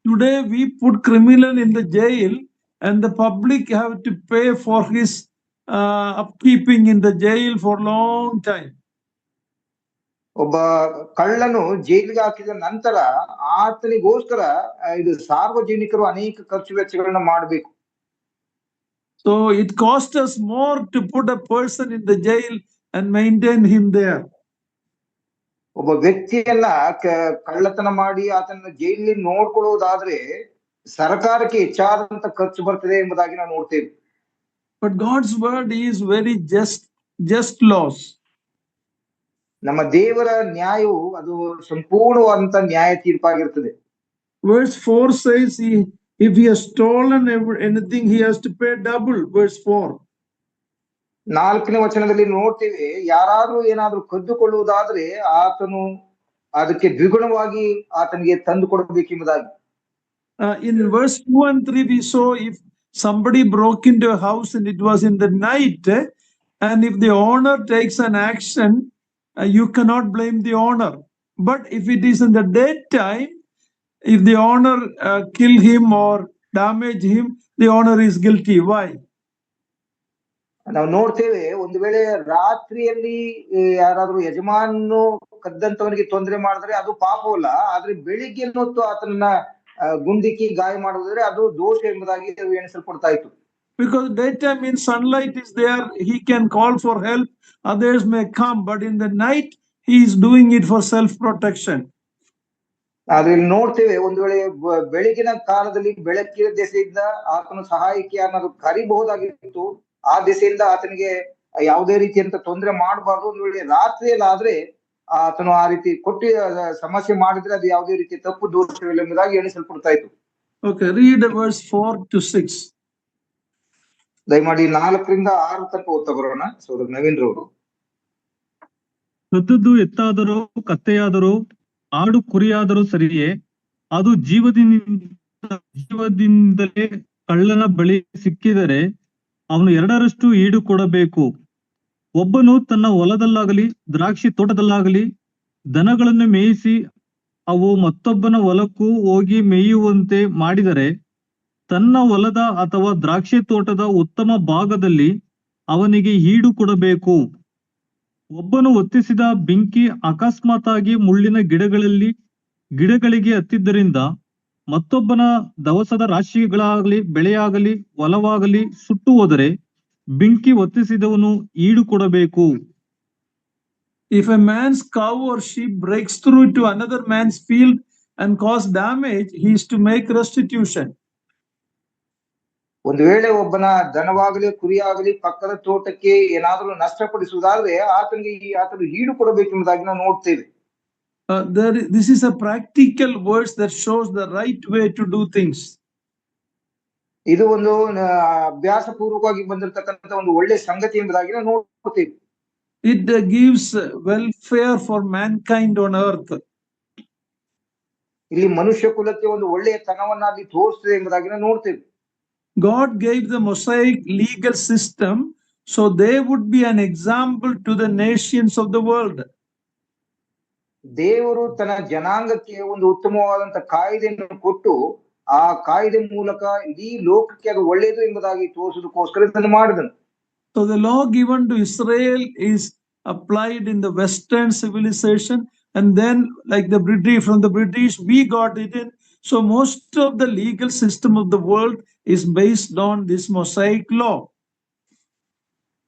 Today we put criminal in the jail and the public have to pay for his upkeeping in the jail for long time. ಒಬ್ಬ ಕಳ್ಳನು ಜೈಲಿಗೆ ಹಾಕಿದ ನಂತರ ಆತನಿಗೋಸ್ಕರ ಇದು ಸಾರ್ವಜನಿಕರು ಅನೇಕ ಖರ್ಚು ವೆಚ್ಚಗಳನ್ನ ಮಾಡಬೇಕು. So it cost us more to put a person in the jail and maintain him there. ಒಬ್ಬ ವ್ಯಕ್ತಿಯನ್ನ ಕಳ್ಳತನ ಮಾಡಿ ಆತನ ಜೈಲಿನಲ್ಲಿ ನೋಡ್ಕೊಳ್ಳೋದಾದ್ರೆ ಸರ್ಕಾರಕ್ಕೆ ಹೆಚ್ಚಾದಂತ ಖರ್ಚು ಬರ್ತದೆ ಎಂಬುದಾಗಿ ನಾವು ನೋಡ್ತೇವೆ. But God's word is very just laws. ನಮ್ಮ ದೇವರ ನ್ಯಾಯವು ಅದು ಸಂಪೂರ್ಣವಾದಂತ ನ್ಯಾಯ ತೀರ್ಪಾಗಿರ್ತದೆ. Verse 4 says if he has stolen anything, he has to pay double. Verse 4. 4ನೇ ವಚನದಲ್ಲಿ ನೋಡ್ತೀವಿ, ಯಾರಾದ್ರೂ ಏನಾದ್ರೂ ಕದ್ದುಕೊಳ್ಳುವುದಾದ್ರೆ ಆತನು ಅದಕ್ಕೆ ದ್ವಿಗುಣವಾಗಿ ಆತನಿಗೆ ತಂದು ಕೊಡಬೇಕೆಂಬುದಾಗಿ. In verse 2 and 3 we saw if somebody broke into a house and it was in the night, and if the owner takes an action, you cannot blame the owner. But if it is in the daytime, if the owner kill him or damage him, the owner is guilty. Why? ನಾವು ನೋಡ್ತೇವೆ, ಒಂದು ವೇಳೆ ರಾತ್ರಿಯಲ್ಲಿ ಯಾರಾದ್ರೂ ಯಜಮಾನನು ಕದ್ದಂತವನಿಗೆ ತೊಂದರೆ ಮಾಡಿದ್ರೆ ಅದು ಪಾಪವಲ್ಲ, ಆದ್ರೆ ಬೆಳಿಗ್ಗೆ ಹೊತ್ತು ಆತನನ್ನ ಗುಂಡಿಕ್ಕಿ ಗಾಯ ಮಾಡುವುದ್ರೆ ಅದು ದೋಷ ಎಂಬುದಾಗಿ ಎಣಿಸಲ್ಪಡ್ತಾ ಇತ್ತು. Because daytime means sunlight is there, he can call for help, others may come, but in the night he is doing it for self protection. ಆದ್ರೆ ಇಲ್ಲಿ ನೋಡ್ತೇವೆ, ಒಂದು ವೇಳೆ ಬೆಳಗಿನ ಕಾಲದಲ್ಲಿ ಬೆಳಕಿನ ದೆಸೆಯಿಂದ ಆತನ ಸಹಾಯಕ್ಕೆ ಅನ್ನೋದು ಕರಿಬಹುದಾಗಿತ್ತು, ಆ ದಿಸೆಯಿಂದ ಆತನಿಗೆ ಯಾವುದೇ ರೀತಿಯಂತ ತೊಂದರೆ ಮಾಡಬಾರ್ದು. ಒಂದು ವೇಳೆ ರಾತ್ರಿಯಲ್ಲಿ ಆದ್ರೆ ಆತನು ಆ ರೀತಿ ಕೊಟ್ಟಿ ಸಮಸ್ಯೆ ಮಾಡಿದ್ರೆ ಅದು ಯಾವುದೇ ರೀತಿ ತಪ್ಪು ದೋಷವಿಲ್ಲ ಎಂಬುದಾಗಿ ಎಣಿಸಲ್ಪಡ್ತಾ ಇತ್ತು. Okay, read verse 4 to 6. ದಯಮಾಡಿ 4ರಿಂದ 6 ತನಕ ಓದ್ತಾ ಬರೋಣ. ಸೋದರ ನವೀನ್ ರವರು. ಕದ್ದದ್ದು ಎತ್ತಾದರೂ ಕತ್ತೆಯಾದರೂ ಆಡು ಕುರಿಯಾದರೂ ಸರಿಯೇ, ಅದು ಜೀವದಿಂದಲೇ ಕಳ್ಳನ ಬಳಿ ಸಿಕ್ಕಿದರೆ ಅವನು 2ರಷ್ಟು ಈಡು ಕೊಡಬೇಕು. ಒಬ್ಬನು ತನ್ನ ಹೊಲದಲ್ಲಾಗಲಿ ದ್ರಾಕ್ಷಿ ತೋಟದಲ್ಲಾಗಲಿ ದನಗಳನ್ನು ಮೇಯಿಸಿ ಅವು ಮತ್ತೊಬ್ಬನ ಹೊಲಕ್ಕೂ ಹೋಗಿ ಮೇಯುವಂತೆ ಮಾಡಿದರೆ ತನ್ನ ಹೊಲದ ಅಥವಾ ದ್ರಾಕ್ಷಿ ತೋಟದ ಉತ್ತಮ ಭಾಗದಲ್ಲಿ ಅವನಿಗೆ ಈಡು ಕೊಡಬೇಕು. ಒಬ್ಬನು ಹೊತ್ತಿಸಿದ ಬೆಂಕಿ ಅಕಸ್ಮಾತ್ತಾಗಿ ಮುಳ್ಳಿನ ಗಿಡಗಳಿಗೆ ಹತ್ತಿದ್ದರಿಂದ ಮತ್ತೊಬ್ಬನ ದವಸದ ರಾಶಿಗಳಾಗಲಿ ಬೆಳೆಯಾಗಲಿ ಹೊಲವಾಗಲಿ ಸುಟ್ಟು ಹೋದರೆ ಬೆಂಕಿ ಹೊತ್ತಿಸಿದವನು ಈಡು ಕೊಡಬೇಕು. If a man's cow or sheep breaks through to another man's field and cause damage, he is to make restitution. ಒಂದು ವೇಳೆ ಒಬ್ಬನ ದನವಾಗಲಿ ಕುರಿಯಾಗಲಿ ಪಕ್ಕದ ತೋಟಕ್ಕೆ ಏನಾದರೂ ನಷ್ಟಪಡಿಸುವುದಾದ್ರೆ ಆತನು ಈಡು ಕೊಡಬೇಕೆಂಬುದಾಗಿ ನಾವು ನೋಡ್ತೇವೆ. This is a practical verse that shows the right way to do things. ಇದು ಒಂದು ಅಭ್ಯಾಸ ಪೂರ್ವಕವಾಗಿ ಬಂದಿರತಕ್ಕಂತ ಒಂದು ಒಳ್ಳೆ ಸಂಗತಿ ಎಂಬುದಾಗಿ ನಾವು ನೋಡ್ತೇವೆ. It gives welfare for mankind on earth. ಇಲ್ಲಿ ಮನುಷ್ಯ ಕುಲಕ್ಕೆ ಒಂದು ಒಳ್ಳೆಯ ತನವನ್ನಾಗಿ ತೋರಿಸ್ತದೆ ಎಂಬುದಾಗಿ ನಾವು ನೋಡ್ತೇವೆ. God gave the Mosaic legal system so they would be an example to the nations of the world. ದೇವರು ತನ್ನ ಜನಾಂಗಕ್ಕೆ ಒಂದು ಉತ್ತಮವಾದಂತ ಕಾಯ್ದೆಯನ್ನು ಕೊಟ್ಟು ಆ ಕಾಯ್ದೆ ಮೂಲಕ ಇಡೀ ಲೋಕಕ್ಕೆ ಅದು ಒಳ್ಳೆಯದು ಎಂಬುದಾಗಿ ತೋರಿಸೋದಕ್ಕೋಸ್ಕರ ಇದನ್ನು ಮಾಡಿದನು. So the law given to Israel is applied in the Western civilization, and then like from the British we got it in. So most of the legal system of the world is based on this Mosaic law.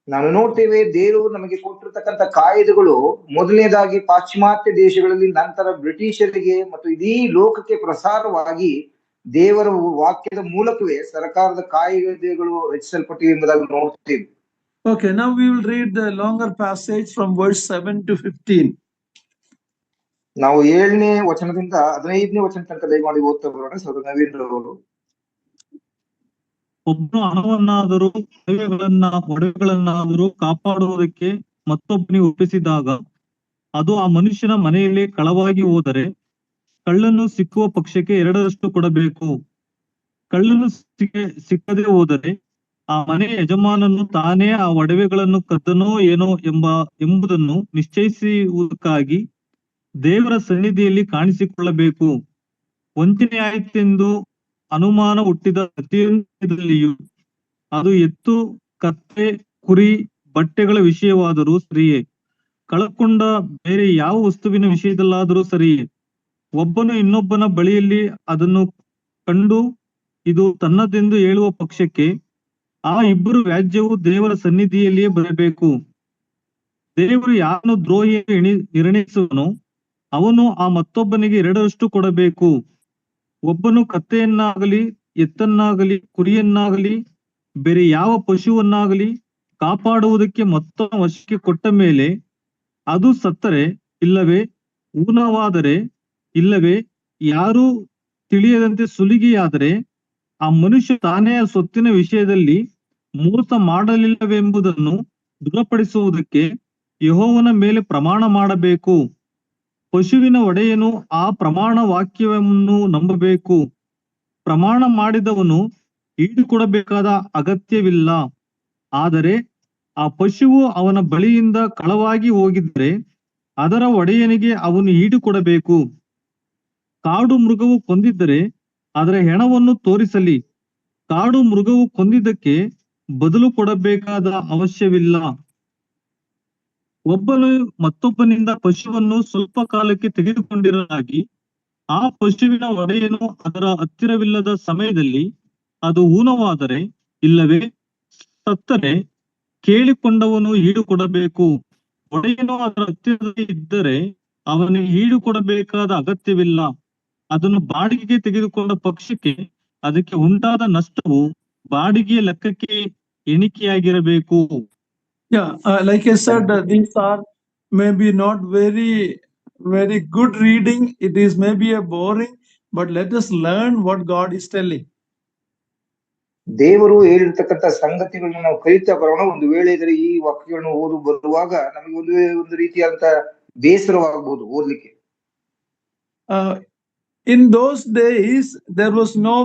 ನಾನು ನೋಡ್ತೇವೆ, ದೇವರು ನಮಗೆ ಕೊಟ್ಟಿರ್ತಕ್ಕಂಥ ಕಾಯ್ದೆಗಳು ಮೊದಲನೇದಾಗಿ ಪಾಶ್ಚಿಮಾತ್ಯ ದೇಶಗಳಲ್ಲಿ, ನಂತರ ಬ್ರಿಟಿಷರಿಗೆ ಮತ್ತು ಇಡೀ ಲೋಕಕ್ಕೆ ಪ್ರಸಾರವಾಗಿ ದೇವರ ವಾಕ್ಯದ ಮೂಲಕವೇ ಸರ್ಕಾರದ ಕಾಯ್ದೆಗಳು ರಚಿಸಲ್ಪಟ್ಟಿವೆ ಎಂಬುದಾಗಿ ನೋಡ್ತೇವೆ. Okay, now we will read the longer passage from verse 7 to 15. ನಾವು 7ನೇ ವಚನದಿಂದ 15ನೇ ವಚನ ತನಕ ದಯಮಾಡಿ ಓದ್ತಾ ಬರೋಣ. ಸೋದರ ನವೀನ್ ರವರು. ಒಬ್ಬನು ಹಣವನ್ನಾದರೂ ಒಡವೆಗಳನ್ನಾದರೂ ಕಾಪಾಡುವುದಕ್ಕೆ ಮತ್ತೊಬ್ಬನಿಗೆ ಒಪ್ಪಿಸಿದಾಗ ಅದು ಆ ಮನುಷ್ಯನ ಮನೆಯಲ್ಲಿ ಕಳವಾಗಿ ಹೋದರೆ ಕಳ್ಳನು ಸಿಕ್ಕುವ ಪಕ್ಷಕ್ಕೆ 2ರಷ್ಟು ಕೊಡಬೇಕು. ಕಳ್ಳನು ಸಿಕ್ಕದೆ ಹೋದರೆ ಆ ಮನೆ ಯಜಮಾನನು ತಾನೇ ಆ ಒಡವೆಗಳನ್ನು ಕದ್ದನೋ ಏನೋ ಎಂಬುದನ್ನು ನಿಶ್ಚಯಿಸುವುದಕ್ಕಾಗಿ ದೇವರ ಸನ್ನಿಧಿಯಲ್ಲಿ ಕಾಣಿಸಿಕೊಳ್ಳಬೇಕು. ವಂಚನೆ ಆಯಿತೆಂದು ಅನುಮಾನ ಹುಟ್ಟಿದ ಪ್ರತಿಯೊಂದಲ್ಲಿಯೂ ಅದು ಎತ್ತು, ಕತ್ತೆ, ಕುರಿ, ಬಟ್ಟೆಗಳ ವಿಷಯವಾದರೂ ಸರಿಯೇ, ಕಳಕೊಂಡ ಬೇರೆ ಯಾವ ವಸ್ತುವಿನ ವಿಷಯದಲ್ಲಾದರೂ ಸರಿಯೇ, ಒಬ್ಬನು ಇನ್ನೊಬ್ಬನ ಬಳಿಯಲ್ಲಿ ಅದನ್ನು ಕಂಡು ಇದು ತನ್ನದೆಂದು ಹೇಳುವ ಪಕ್ಷಕ್ಕೆ ಆ ಇಬ್ಬರು ವ್ಯಾಜ್ಯವು ದೇವರ ಸನ್ನಿಧಿಯಲ್ಲಿಯೇ ಬರಬೇಕು. ದೇವರು ಯಾರನ್ನು ದ್ರೋಹಿ ನಿರ್ಣಯಿಸುವನೋ ಅವನು ಆ ಮತ್ತೊಬ್ಬನಿಗೆ 2ರಷ್ಟು ಕೊಡಬೇಕು. ಒಬ್ಬನು ಕತ್ತೆಯನ್ನಾಗಲಿ ಎತ್ತನ್ನಾಗಲಿ ಕುರಿಯನ್ನಾಗಲಿ ಬೇರೆ ಯಾವ ಪಶುವನ್ನಾಗಲಿ ಕಾಪಾಡುವುದಕ್ಕೆ ಮತ್ತೊಬ್ಬನ ವಶಕ್ಕೆ ಕೊಟ್ಟ ಮೇಲೆ ಅದು ಸತ್ತರೆ ಇಲ್ಲವೇ ಊನವಾದರೆ ಇಲ್ಲವೇ ಯಾರೂ ತಿಳಿಯದಂತೆ ಸುಲಿಗೆಯಾದರೆ ಆ ಮನುಷ್ಯ ತಾನೇ ಆ ಸೊತ್ತಿನ ವಿಷಯದಲ್ಲಿ ಮೋಸ ಮಾಡಲಿಲ್ಲವೆಂಬುದನ್ನು ದೃಢಪಡಿಸುವುದಕ್ಕೆ ಯೆಹೋವನ ಮೇಲೆ ಪ್ರಮಾಣ ಮಾಡಬೇಕು. ಪಶುವಿನ ಒಡೆಯನು ಆ ಪ್ರಮಾಣ ವಾಕ್ಯವನ್ನು ನಂಬಬೇಕು. ಪ್ರಮಾಣ ಮಾಡಿದವನು ಈಡು ಕೊಡಬೇಕಾದ ಅಗತ್ಯವಿಲ್ಲ. ಆದರೆ ಆ ಪಶುವು ಅವನ ಬಳಿಯಿಂದ ಕಳವಾಗಿ ಹೋಗಿದ್ದರೆ ಅದರ ಒಡೆಯನಿಗೆ ಅವನು ಈಡು ಕೊಡಬೇಕು. ಕಾಡು ಮೃಗವು ಕೊಂದಿದ್ದರೆ ಅದರ ಹೆಣವನ್ನು ತೋರಿಸಲಿ. ಕಾಡು ಮೃಗವು ಕೊಂದಿದ್ದಕ್ಕೆ ಬದಲು ಕೊಡಬೇಕಾದ ಅವಶ್ಯವಿಲ್ಲ. ಒಬ್ಬನು ಮತ್ತೊಬ್ಬನಿಂದ ಪಶುವನ್ನು ಸ್ವಲ್ಪ ಕಾಲಕ್ಕೆ ತೆಗೆದುಕೊಂಡಿರಲಾಗಿ ಆ ಪಶುವಿನ ಒಡೆಯನು ಅದರ ಹತ್ತಿರವಿಲ್ಲದ ಸಮಯದಲ್ಲಿ ಅದು ಊನವಾದರೆ ಇಲ್ಲವೇ ಸತ್ತರೆ ಕೇಳಿಕೊಂಡವನು ಈಡು ಕೊಡಬೇಕು. ಒಡೆಯನು ಅದರ ಹತ್ತಿರದಲ್ಲಿ ಇದ್ದರೆ ಅವನಿಗೆ ಈಡು ಕೊಡಬೇಕಾದ ಅಗತ್ಯವಿಲ್ಲ. ಅದನ್ನು ಬಾಡಿಗೆಗೆ ತೆಗೆದುಕೊಂಡ ಪಕ್ಷಕ್ಕೆ ಅದಕ್ಕೆ ಉಂಟಾದ ನಷ್ಟವು ಬಾಡಿಗೆಯ ಲೆಕ್ಕಕ್ಕೆ ಎಣಿಕೆಯಾಗಿರಬೇಕು. Yeah, like I said, these are maybe not very good reading. It is maybe a boring, but let us learn what God is telling. ದೇವರು ಹೇಳಿರ್ತಕ್ಕಂಥ ಸಂಗತಿಗಳನ್ನ ನಾವು ಕಲಿತಾ ಬರೋಣ. ಒಂದು ವೇಳೆ ಇದ್ರೆ ಈ ವಾಕ್ಯಗಳನ್ನು ಓದು ಬರುವಾಗ ನಮಗೆ ಒಂದು ರೀತಿಯಾದಂತ ಬೇಸರವಾಗಬಹುದು ಓದ್ಲಿಕ್ಕೆ. In those days, there was no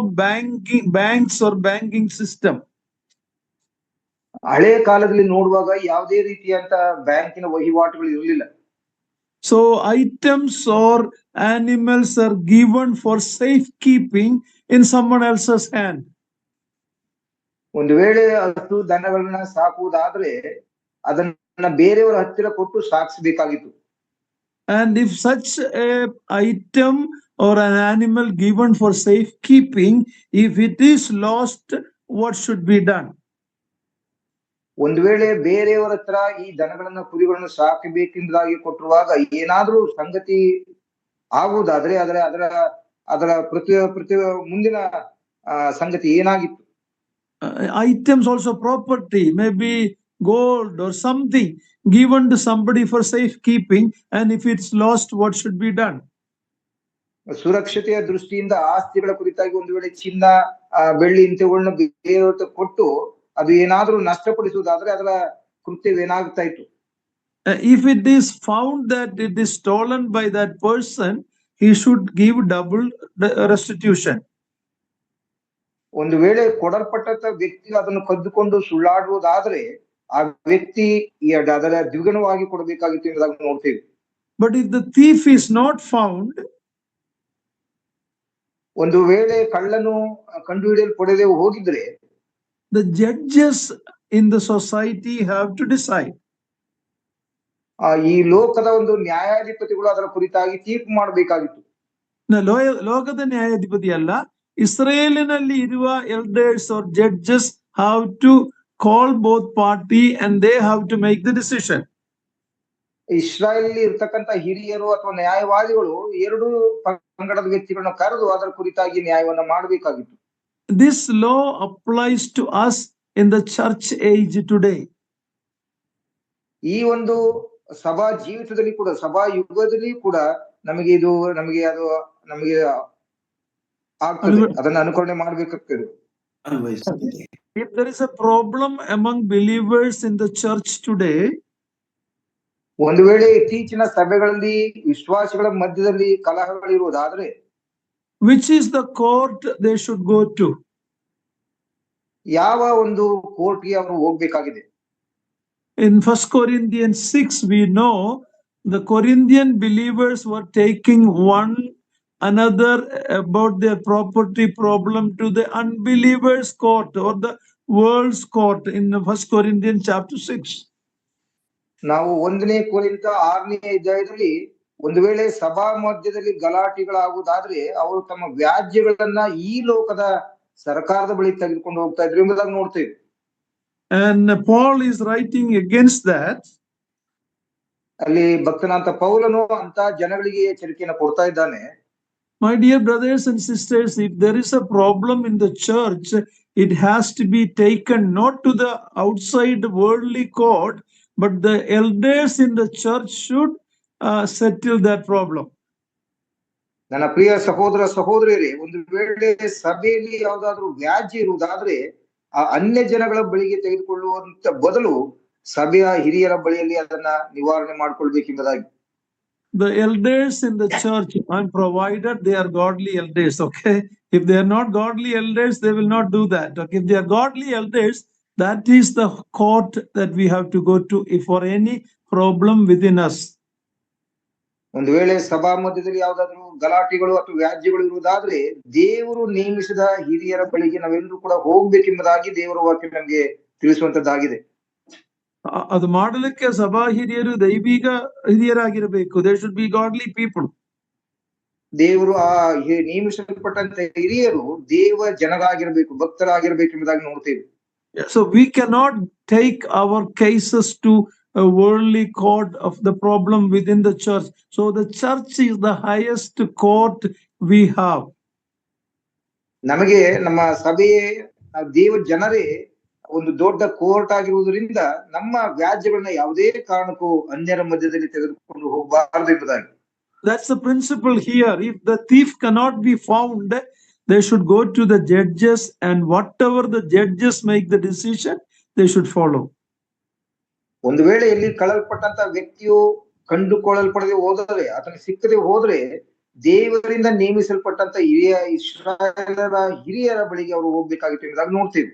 banks or banking system. ಹಳೆ ಕಾಲದಲ್ಲಿ ನೋಡುವಾಗ ಯಾವುದೇ ರೀತಿಯಂತ ಬ್ಯಾಂಕಿನ ವಹಿವಾಟುಗಳು ಇರಲಿಲ್ಲ. So items or animals are given for safekeeping in someone else's hand. ಒಂದು ವೇಳೆ ಹಸು ದನಗಳನ್ನ ಸಾಕುವುದಾದ್ರೆ ಅದನ್ನ ಬೇರೆಯವರ ಹತ್ತಿರ ಕೊಟ್ಟು ಸಾಕಿಸಬೇಕಾಗಿತ್ತು. And if such a item or an animal given for safekeeping, if it is lost, what should be done? ಒಂದು ವೇಳೆ ಬೇರೆಯವರ ಹತ್ರ ಈ ದನಗಳನ್ನ ಕುರಿಗಳನ್ನು ಸಾಕಬೇಕೆಂಬುದಾಗಿ ಕೊಟ್ಟಿರುವಾಗ ಏನಾದ್ರೂ ಸಂಗತಿ ಆಗುವುದಾದ್ರೆ ಅದರ ಪ್ರತಿ ಮುಂದಿನ ಸಂಗತಿ ಏನಾಗಿತ್ತು? Items also property, maybe gold or something given to somebody for safekeeping, and if it's lost, what should be done? ಸುರಕ್ಷತೆಯ ದೃಷ್ಟಿಯಿಂದ ಆಸ್ತಿಗಳ ಕುರಿತಾಗಿ ಒಂದು ವೇಳೆ ಚಿನ್ನ ಬೆಳ್ಳಿ ಇಂಥವುಗಳನ್ನ ಬೇರೆಯವ್ರ ಕೊಟ್ಟು ಅದು ಏನಾದ್ರೂ ನಷ್ಟಪಡಿಸುವುದಾದ್ರೆ ಅದರ ಕೃತ್ಯವೇನಾಗ್ತಾ ಇತ್ತು? If it is found that it is stolen by that person, he should give double restitution. ಒಂದು ವೇಳೆ ಕೊಡಲ್ಪಟ್ಟ ವ್ಯಕ್ತಿ ಅದನ್ನು ಕದ್ದುಕೊಂಡು ಸುಳ್ಳಾಡುವುದಾದ್ರೆ ಆ ವ್ಯಕ್ತಿ ಅದರ ದ್ವಿಗುಣವಾಗಿ ಕೊಡಬೇಕಾಗಿತ್ತು ಎಂಬುದಾಗಿ ನೋಡ್ತೇವೆ. But if the thief is not found, ಒಂದು ವೇಳೆ ಕಳ್ಳನು ಕಂಡುಹಿಡಿಯಲ್ಪಡದೆ ಹೋಗಿದ್ರೆ the judges in the society have to decide. ಈ ಲೋಕದ ಒಂದು ನ್ಯಾಯಾಧಿಪತಿಗಳು ಅದರ ಕುರಿತಾಗಿ ತೀರ್ಪು ಮಾಡಬೇಕಾಗಿತ್ತು. ಲೋಕದ ನ್ಯಾಯಾಧಿಪತಿ ಅಲ್ಲ, ಇಸ್ರೇಲಿನಲ್ಲಿ ಇರುವ elders or judges have to call both party and they have to make the decision. Israel ಇರ್ತಕ್ಕಂಥ ಹಿರಿಯರು ಅಥವಾ ನ್ಯಾಯವಾದಿಗಳು ಎರಡು ಪಂಗಡದ ವ್ಯಕ್ತಿಗಳನ್ನ ಕರೆದು ಅದರ ಕುರಿತಾಗಿ ನ್ಯಾಯವನ್ನ ಮಾಡಬೇಕಾಗಿತ್ತು. This law applies to us in the church age today. ಈ ಒಂದು ಸಭಾ ಜೀವಿತದಲ್ಲಿ ಕೂಡ ಸಭಾ ಯುಗದಲ್ಲಿ ಕೂಡ ನಮಗೆ ಅದು ಆಗ್ತದೆ, ಅದನ್ನ ಅನುಕರಣೆ ಮಾಡ್ಬೇಕಾಗ್ತದೆ. If there is a problem among believers in the church today, ಒಂದು ವೇಳೆ ಇತ್ತೀಚಿನ ಸಭೆಗಳಲ್ಲಿ ವಿಶ್ವಾಸಿಗಳ ಮಧ್ಯದಲ್ಲಿ ಕಲಹಗಳಿರುವುದಾದ್ರೆ which is the court they should go to? ಯಾವ ಒಂದು ಕೋರ್ಟ್ಗೆ ಅವರು ಹೋಗ್ಬೇಕಾಗಿದೆ? In 1 Corinthians 6, we know the Corinthian believers were taking one another about their property problem to the unbelievers court or the world's court in 1 Corinthians chapter 6. ನಾವು 1ನೇ ಕೊರಿಂಥ 6ನೇ ಅಧ್ಯಾಯದಲ್ಲಿ ಒಂದು ವೇಳೆ ಸಭಾ ಮಧ್ಯದಲ್ಲಿ ಗಲಾಟೆಗಳಾಗುವುದಾದ್ರೆ ಅವರು ತಮ್ಮ ವ್ಯಾಜ್ಯಗಳನ್ನ ಈ ಲೋಕದ ಸರ್ಕಾರದ ಬಳಿ ತೆಗೆದುಕೊಂಡು ಹೋಗ್ತಾ ಇದ್ರು ಎಂಬುದಾಗಿ ನೋಡ್ತೇವೆ. And Paul is writing against that. ಅಲ್ಲಿ ಭಕ್ತನಾದ ಪೌಲನು ಅಂತ ಜನಗಳಿಗೆ ಎಚ್ಚರಿಕೆಯನ್ನು ಕೊಡ್ತಾ ಇದ್ದಾನೆ. My dear brothers and sisters, if there is a problem in the church, it has to be taken not to the outside worldly court, but the elders in the church should settle that problem. ನನ್ನ ಪ್ರಿಯ ಸಹೋದರ ಸಹೋದರಿಯರೇ, ಒಂದು ವೇಳೆ ಸಭೆಯಲ್ಲಿ ಯಾವುದಾದ್ರೂ ವ್ಯಾಜ್ಯ ಇರುವುದಾದ್ರೆ ಆ ಅನ್ಯ ಜನಗಳ ಬಳಿಗೆ ತೆಗೆದುಕೊಳ್ಳುವಂತ ಬದಲು ಸಭೆಯ ಹಿರಿಯರ ಬಳಿಯಲ್ಲಿ ಅದನ್ನ ನಿವಾರಣೆ ಮಾಡಿಕೊಳ್ಬೇಕೆಂಬುದಾಗಿ. The elders in the church, and provided they are godly elders, okay? If they are not godly elders, they will not do that. Okay? If they are godly elders, that is the court that we have to go to if for any problem within us. ಒಂದು ವೇಳೆ ಸಭಾ ಮಧ್ಯದಲ್ಲಿ ಯಾವ್ದಾದ್ರು ಗಲಾಟೆಗಳು ಅಥವಾ ವ್ಯಾಜ್ಯಗಳು ಇರುವುದಾದ್ರೆ ದೇವರು ನೇಮಿಸಿದ ಹಿರಿಯರ ಬಳಿಗೆ ನಾವೆಲ್ಲರೂ ಕೂಡ ಹೋಗ್ಬೇಕೆಂಬುದಾಗಿ ದೇವರ ವಾಕ್ಯ ನಮ್ಗೆ ತಿಳಿಸುವಂತದ್ದಾಗಿದೆ. ಅದು ಮಾಡಲಿಕ್ಕೆ ಸಭಾ ಹಿರಿಯರು ದೈವಿಕ ಹಿರಿಯರಾಗಿರಬೇಕು. They should be godly people. ದೇವರು ಆ ನೇಮಿಸಲ್ಪಟ್ಟಂತ ಹಿರಿಯರು ದೇವ ಜನರಾಗಿರ್ಬೇಕು, ಭಕ್ತರಾಗಿರ್ಬೇಕು ಎಂಬುದಾಗಿ ನೋಡ್ತೇವೆ. So we cannot take our cases to a worldly court of the problem within the church. So the church is the highest court we have. ನಮಗೆ ನಮ್ಮ ಸಭೆಯೇ ದೇವ ಜನರೇ ಒಂದು ದೊಡ್ಡ ಕೋರ್ಟ್ ಆಗಿರುವುದರಿಂದ ನಮ್ಮ ವ್ಯಾಜ್ಯಗಳನ್ನ ಯಾವುದೇ ಕಾರಣಕ್ಕೂ ಅನ್ಯರ ಮಧ್ಯದಲ್ಲಿ ತೆಗೆದುಕೊಂಡು ಹೋಗಬಾರದು ಎಂಬುದಾಗಿ. That's the principle here. If the thief cannot be found, they should go to the judges, and whatever the judges make the decision, they should follow. ಒಂದು ವೇಳೆ ಇಲ್ಲಿ ಕಳಲ್ಪಟ್ಟಂತ ವ್ಯಕ್ತಿಯು ಕಂಡುಕೊಳ್ಳಲ್ಪಡದೆ ಹೋದರೆ, ಆತನಿಗೆ ಸಿಕ್ಕದೆ ಹೋದ್ರೆ, ದೇವರಿಂದ ನೇಮಿಸಲ್ಪಟ್ಟಂತ ಇಸ್ರಾಯೇಲರ ಹಿರಿಯರ ಬಳಿಗೆ ಅವರು ಹೋಗ್ಬೇಕಾಗಿತ್ತು ಎಂಬುದಾಗಿ ನೋಡ್ತೇವೆ.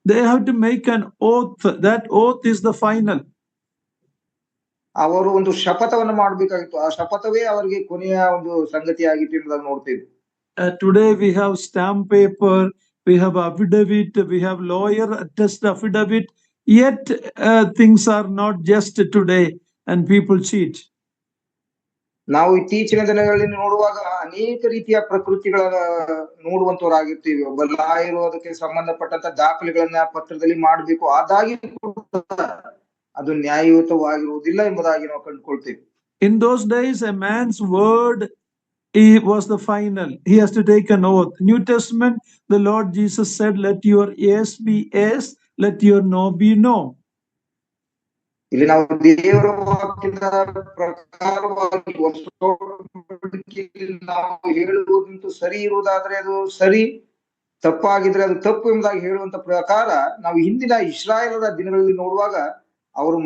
They have to make an oath. That oath is the final. ಅವರು ಒಂದು ಶಪಥವನ್ನು ಮಾಡಬೇಕಾಗಿತ್ತು. ಆ ಶಪಥವೇ ಅವರಿಗೆ ಕೊನೆಯ ಒಂದು ಸಂಗತಿ ಆಗಿತ್ತು ಎಂಬುದಾಗಿ ನೋಡ್ತೇವೆ. Today we have stamp paper, we have affidavit, we have lawyer attest affidavit. Yet things are not just today, and people cheat. ನಾವು ಇತ್ತೀಚಿನ ದಿನಗಳಲ್ಲಿ ನೋಡುವಾಗ ಅನೇಕ ರೀತಿಯ ಪ್ರಕೃತಿಗಳನ್ನ ನೋಡುವಂತವರಾಗಿರ್ತೀವಿ. ಒಬ್ಬ ಲಾಯರು ಅದಕ್ಕೆ ಸಂಬಂಧಪಟ್ಟಂತ ದಾಖಲೆಗಳನ್ನ ಪತ್ರದಲ್ಲಿ ಮಾಡಬೇಕು, ಆದಾಗಿ ಅದು ನ್ಯಾಯಯುತವಾಗಿರುವುದಿಲ್ಲ ಎಂಬುದಾಗಿ ನಾವು ಕಂಡುಕೊಳ್ತೇವೆ. In those days, a man's word was the final. He has to take an oath. New Testament, the Lord Jesus said, "Let your yes be yes, let your no be no." ಇಲ್ಲಿ ನಾವು ದೇವರ ವಾಕ್ಯದ ಪ್ರಕಾರವಾಗಿ ನಾವು ಹೇಳುವುದಂತೂ ಸರಿ ಇರುವುದಾದ್ರೆ ಅದು ಸರಿ, ತಪ್ಪಾಗಿದ್ರೆ ಅದು ತಪ್ಪು ಎಂಬುದಾಗಿ ಹೇಳುವಂತ ಪ್ರಕಾರ ನಾವು ಹಿಂದಿನ ಇಸ್ರಾಯೇಲರ ದಿನಗಳಲ್ಲಿ ನೋಡುವಾಗ ಅವರು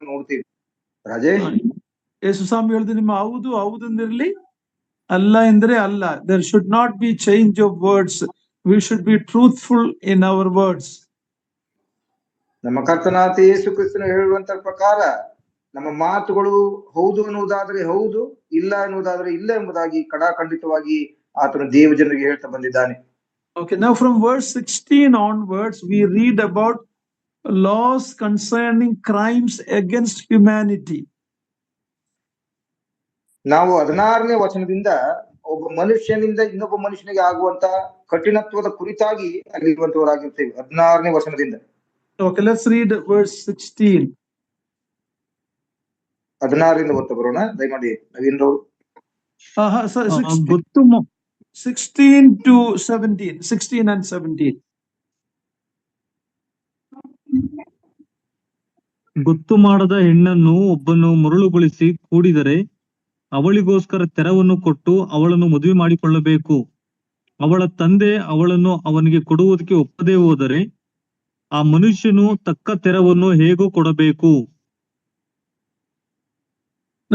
ನೋಡ್ತೀವಿ. ರಾಜೇಶ್, ಯೇಸು ಸ್ವಾಮಿ ಹೇಳಿದ್ರು, ನಿಮ್ಮ ಹೌದು ಹೌದಂದಿರ್ಲಿ, ಅಲ್ಲ ಎಂದ್ರೆ ಅಲ್ಲ. There should not be change of words. We should be truthful in our words. ನಮ್ಮ ಕರ್ತನಾದ ಯೇಸು ಕ್ರಿಸ್ತನು ಹೇಳುವಂತ ಪ್ರಕಾರ ನಮ್ಮ ಮಾತುಗಳು ಹೌದು ಅನ್ನುವುದಾದ್ರೆ ಹೌದು, ಇಲ್ಲ ಅನ್ನುವುದಾದ್ರೆ ಇಲ್ಲ ಎಂಬುದಾಗಿ ಕಡಾಖಂಡಿತವಾಗಿ ಆತನು ದೇವ ಜನರಿಗೆ ಹೇಳ್ತಾ ಬಂದಿದ್ದಾನೆ. Okay, now from verse 16 onwards, we read about laws concerning crimes against humanity. ನಾವು 16ನೇ ವಚನದಿಂದ ಒಬ್ಬ ಮನುಷ್ಯನಿಂದ ಇನ್ನೊಬ್ಬ ಮನುಷ್ಯನಿಗೆ ಆಗುವಂತ ಕಠಿಣತ್ವದ ಕುರಿತಾಗಿ ಅಲ್ಲಿರುವಂತವರಾಗಿರ್ತೇವೆ. 16ನೇ ವಚನದಿಂದ. Okay, let's read verse 16. 16ರಿಂದ ಓದ್ತಾ ಬರೋಣ ದಯಮಾಡಿ ನವೀನ್ರವರು. 16 to 17, 16 and 17. ಗೊತ್ತು ಮಾಡದ ಹೆಣ್ಣನ್ನು ಒಬ್ಬನು ಮರುಳುಗೊಳಿಸಿ ಕೂಡಿದರೆ ಅವಳಿಗೋಸ್ಕರ ತೆರವನ್ನು ಕೊಟ್ಟು ಅವಳನ್ನು ಮದುವೆ ಮಾಡಿಕೊಳ್ಳಬೇಕು. ಅವಳ ತಂದೆ ಅವಳನ್ನು ಅವನಿಗೆ ಕೊಡುವುದಕ್ಕೆ ಒಪ್ಪದೇ ಹೋದರೆ ಆ ಮನುಷ್ಯನು ತಕ್ಕ ತೆರವನ್ನು ಹೇಗೋ ಕೊಡಬೇಕು.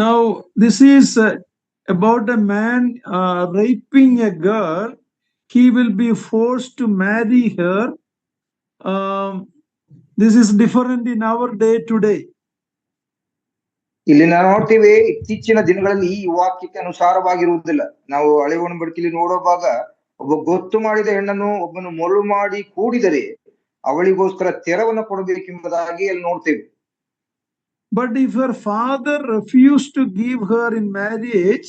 Now this is about a man raping a girl. He will be forced to marry her. This is different in our day today. ಇಲ್ಲಿ ನಾವು ನೋಡ್ತೀವಿ, ಇತ್ತೀಚಿನ ದಿನಗಳಲ್ಲಿ ಈ ವಾಕ್ಯಕ್ಕೆ ಅನುಸಾರವಾಗಿರುವುದಿಲ್ಲ. ನಾವು ಹಳೆ ಒಡಂಬಡಿಕೆಯಲ್ಲಿ ನೋಡುವಾಗ ಒಬ್ಬ ಗೊತ್ತು ಮಾಡಿದ ಹೆಣ್ಣನ್ನು ಒಬ್ಬನು ಮರುಳು ಮಾಡಿ ಕೂಡಿದರೆ ಅವಳಿಗೋಸ್ಕರ ತೆರವನ್ನು ಕೊಡಬೇಕೆಂಬುದಾಗಿ ಅಲ್ಲಿ ನೋಡ್ತೇವೆ. But if her father refused to give her in marriage,